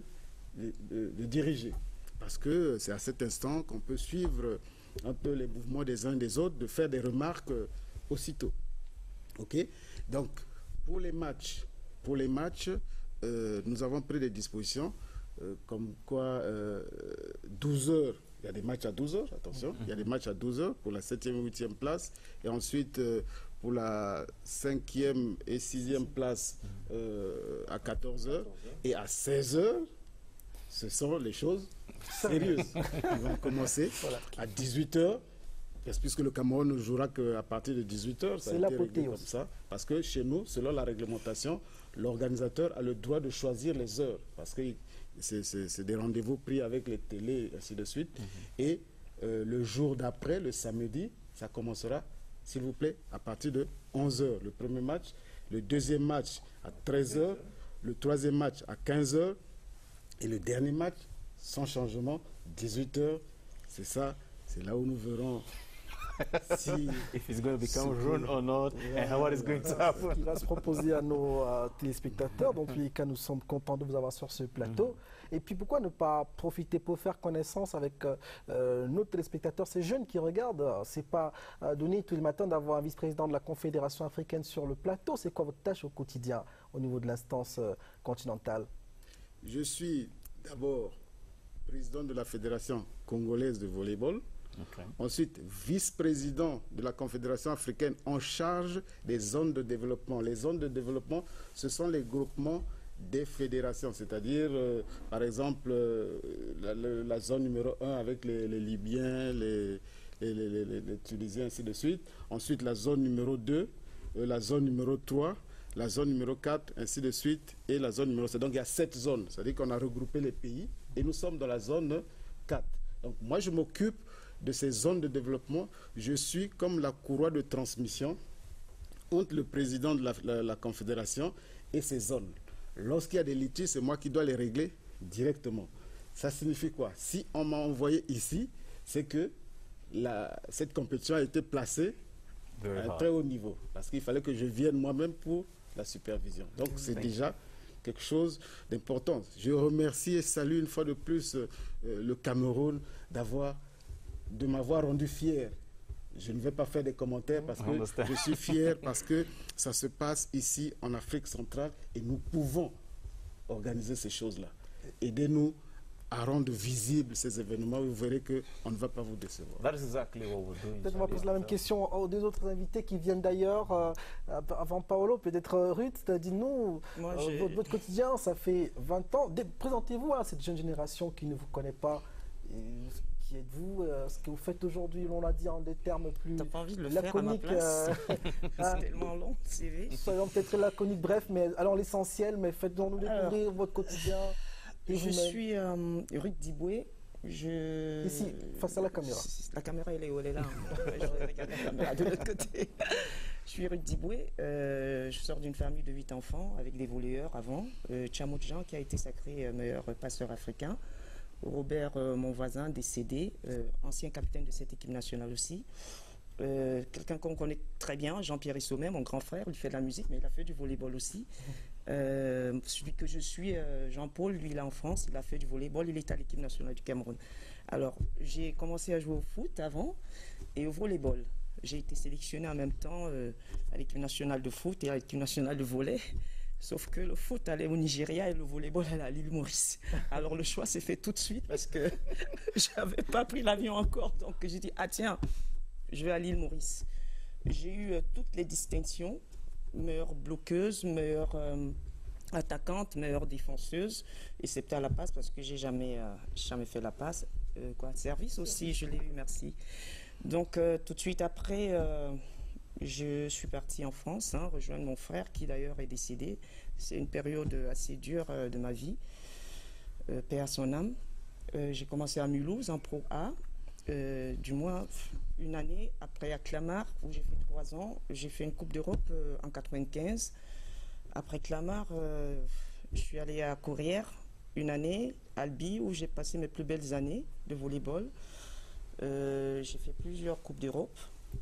de diriger. Parce que c'est à cet instant qu'on peut suivre un peu les mouvements des uns des autres, de faire des remarques aussitôt. OK? Donc, pour les matchs, nous avons pris des dispositions comme quoi 12 heures. Il y a des matchs à 12 heures, attention. Il y a des matchs à 12 heures pour la 7e et 8e place. Et ensuite, pour la 5e et 6e place à 14 heures. Et à 16 heures, ce sont les choses sérieuses. Ils vont commencer à 18 heures. Puisque le Cameroun ne jouera qu'à partir de 18 heures. C'est l'apothéose comme ça. Parce que chez nous, selon la réglementation, l'organisateur a le droit de choisir les heures. Parce que c'est des rendez-vous pris avec les télés, et ainsi de suite. Et le jour d'après, le samedi, ça commencera, s'il vous plaît, à partir de 11h. Le premier match, le deuxième match à 13h, le troisième match à 15h, et le dernier match, sans changement, 18h. C'est ça, c'est là où nous verrons si if it's going to become run or not, and what is going to happen. Ce qui va se proposer à nos téléspectateurs. Dans tous les cas, nous sommes contents de vous avoir sur ce plateau. Et puis, pourquoi ne pas profiter pour faire connaissance avec nos téléspectateurs, ces jeunes qui regardent. C'est pas donné tous les matins d'avoir un vice-président de la Confédération africaine sur le plateau. C'est quoi votre tâche au quotidien au niveau de l'instance continentale? Je suis d'abord président de la Fédération congolaise de volleyball. Ensuite, vice-président de la Confédération africaine en charge des zones de développement. Les zones de développement, ce sont les groupements des fédérations, c'est-à-dire, par exemple, la zone numéro 1 avec les Libyens, les Tunisiens, ainsi de suite. Ensuite, la zone numéro 2, la zone numéro 3, la zone numéro 4, ainsi de suite, et la zone numéro 7. Donc, il y a 7 zones, c'est-à-dire qu'on a regroupé les pays, et nous sommes dans la zone 4. Donc, moi, je m'occupe de ces zones de développement. Je suis comme la courroie de transmission entre le président de la Confédération et ces zones. Lorsqu'il y a des litiges, c'est moi qui dois les régler directement. Ça signifie quoi? Si on m'a envoyé ici, c'est que cette compétition a été placée à un très haut niveau. Parce qu'il fallait que je vienne moi-même pour la supervision. Donc c'est déjà quelque chose d'important. Je remercie et salue une fois de plus le Cameroun de m'avoir rendu fier. Je ne vais pas faire des commentaires parce que je suis fier parce que ça se passe ici en Afrique centrale et nous pouvons organiser ces choses-là. Aidez-nous à rendre visibles ces événements. Vous verrez qu'on ne va pas vous décevoir. That is exactly what we're doing. Peut-être on va poser la même question aux deux autres invités qui viennent d'ailleurs. Avant Paolo, peut-être Ruth, dites-nous, votre quotidien, ça fait 20 ans. Présentez-vous à cette jeune génération qui ne vous connaît pas. Qui êtes-vous? Ce que vous faites aujourd'hui, on l'a dit en des termes plus T'as pas envie de le laconiques. faire à ma place. C'est tellement long, CV. Soyons peut-être laconiques, bref, mais allons l'essentiel, mais faites-nous découvrir votre quotidien. Je suis Ruth Diboué. Ici, face à la caméra. La caméra, elle est là. Je regarde la caméra de l'autre côté. Je suis Ruth Diboué. Je sors d'une famille de 8 enfants avec des volleyeurs avant. Tchamo Jean, qui a été sacré meilleur passeur africain. Robert, mon voisin, décédé, ancien capitaine de cette équipe nationale aussi. Quelqu'un qu'on connaît très bien, Jean-Pierre Issomé, mon grand frère, il fait de la musique, mais il a fait du volleyball aussi. Celui que je suis, Jean-Paul, lui, il est en France, il a fait du volleyball, il est à l'équipe nationale du Cameroun. Alors, j'ai commencé à jouer au foot avant et au volleyball. J'ai été sélectionné en même temps à l'équipe nationale de foot et à l'équipe nationale de volley. Sauf que le foot allait au Nigeria et le volleyball allait à l'île Maurice. Alors le choix s'est fait tout de suite parce que je n'avais pas pris l'avion encore. Donc j'ai dit, ah tiens, je vais à l'île Maurice. J'ai eu toutes les distinctions, meilleure bloqueuse, meilleure attaquante, meilleure défenseuse. Et c'était à la passe parce que j'ai jamais fait la passe. Service aussi, je l'ai eu, merci. Donc tout de suite après... je suis partie en France, rejoindre mon frère qui d'ailleurs est décédé. C'est une période assez dure de ma vie, paix à son âme. J'ai commencé à Mulhouse en Pro A, du moins une année après à Clamart où j'ai fait 3 ans. J'ai fait une Coupe d'Europe en 95. Après Clamart, je suis allée à Courrières une année, Albi, où j'ai passé mes plus belles années de volleyball. J'ai fait plusieurs Coupes d'Europe.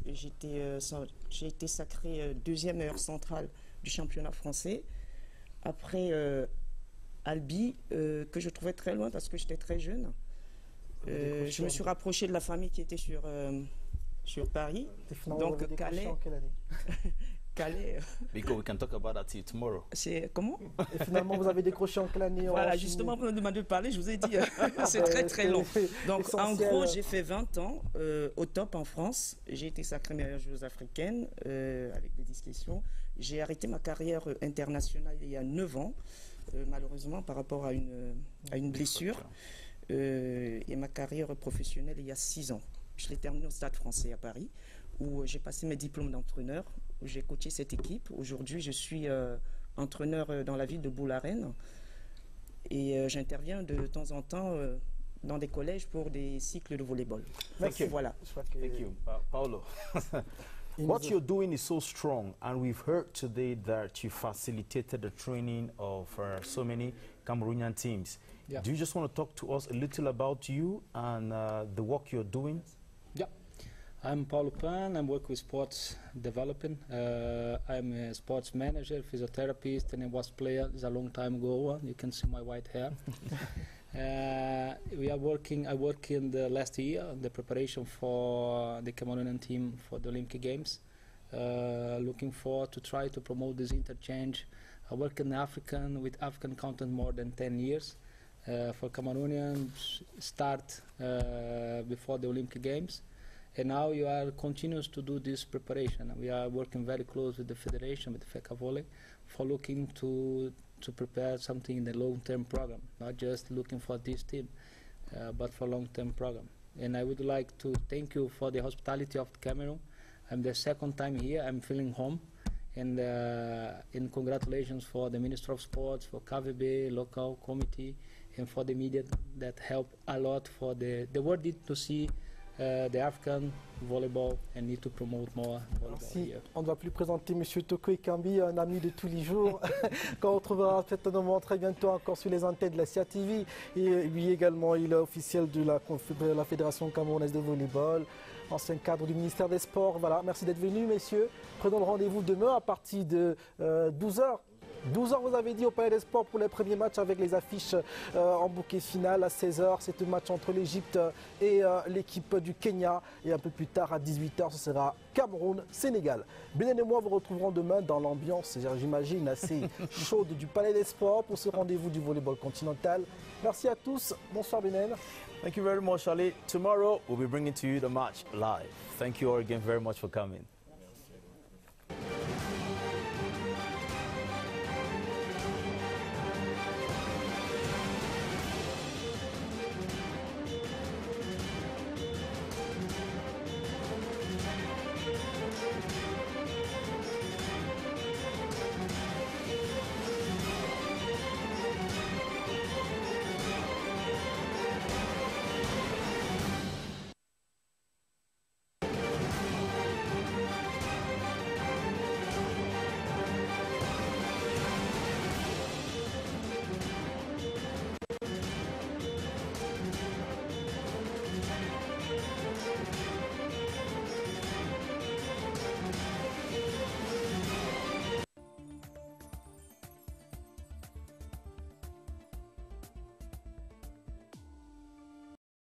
J'ai été sacrée deuxième meilleure centrale du championnat français. Après Albi, que je trouvais très loin parce que j'étais très jeune. Je me suis rapprochée de la famille qui était sur Paris. Donc Calais. Calais. Because we can talk about that tomorrow. C'est comment? Et finalement, vous avez décroché en quelle année? Voilà, justement, vous me demandez de parler, je vous ai dit, c'est très très long. Donc en gros, j'ai fait 20 ans au top en France. J'ai été sacrée meilleure joueuse africaine avec des discussions. J'ai arrêté ma carrière internationale il y a 9 ans, malheureusement par rapport à une blessure. Et ma carrière professionnelle il y a 6 ans. Je l'ai terminée au Stade Français à Paris, où j'ai passé mes diplômes d'entraîneur, où j'ai coaché cette équipe. Aujourd'hui, je suis entraîneur dans la ville de Boularen et j'interviens de temps en temps dans des collèges pour des cycles de volleyball. Thank you. Voilà. Thank you. Paulo. What you're doing is so strong, and we've heard today that you facilitated the training of so many Cameroonian teams. Yeah. Do you just want to talk to us a little about you and the work you're doing? Yeah, I'm Paulo Pan. I work with sports development. I'm a sports manager, physiotherapist, and I was player. It's a long time ago. You can see my white hair. I work in the last year, the preparation for the Cameroonian team for the Olympic Games. Looking forward to try to promote this interchange. I work in African with African content more than 10 years. For Cameroonian start before the Olympic Games, and now you are continuous to do this preparation. We are working very close with the federation, with FECA Volley, for looking to prepare something in the long-term program, not just looking for this team, but for long-term program. And I would like to thank you for the hospitality of Cameroon. I'm the second time here. I'm feeling home. And congratulations for the Minister of Sports, for KVB, local committee, and for the media that helped a lot for the world need to see the African volleyball and need to promote more volleyball Merci. here. On ne va plus présenter M. Toko Ekambi, un ami de tous les jours, qu'on retrouvera certainement très bientôt encore sur les antennes de la CIA TV. Et lui également, il est officiel de la Fédération camerounaise de volleyball, ancien cadre du ministère des Sports. Voilà, merci d'être venu, messieurs. Prenons le rendez-vous demain à partir de 12h. 12h, vous avez dit, au Palais des Sports pour les premiers matchs avec les affiches en bouquet final. À 16h, c'est un match entre l'Égypte et l'équipe du Kenya. Et un peu plus tard, à 18h, ce sera Cameroun-Sénégal. Benen et moi vous retrouverons demain dans l'ambiance, j'imagine, assez chaude du Palais des Sports pour ce rendez-vous du volleyball continental. Merci à tous. Bonsoir Benen. Thank you very much, Charlie. Tomorrow, we'll be bringing to you the match live. Thank you all again very much for coming.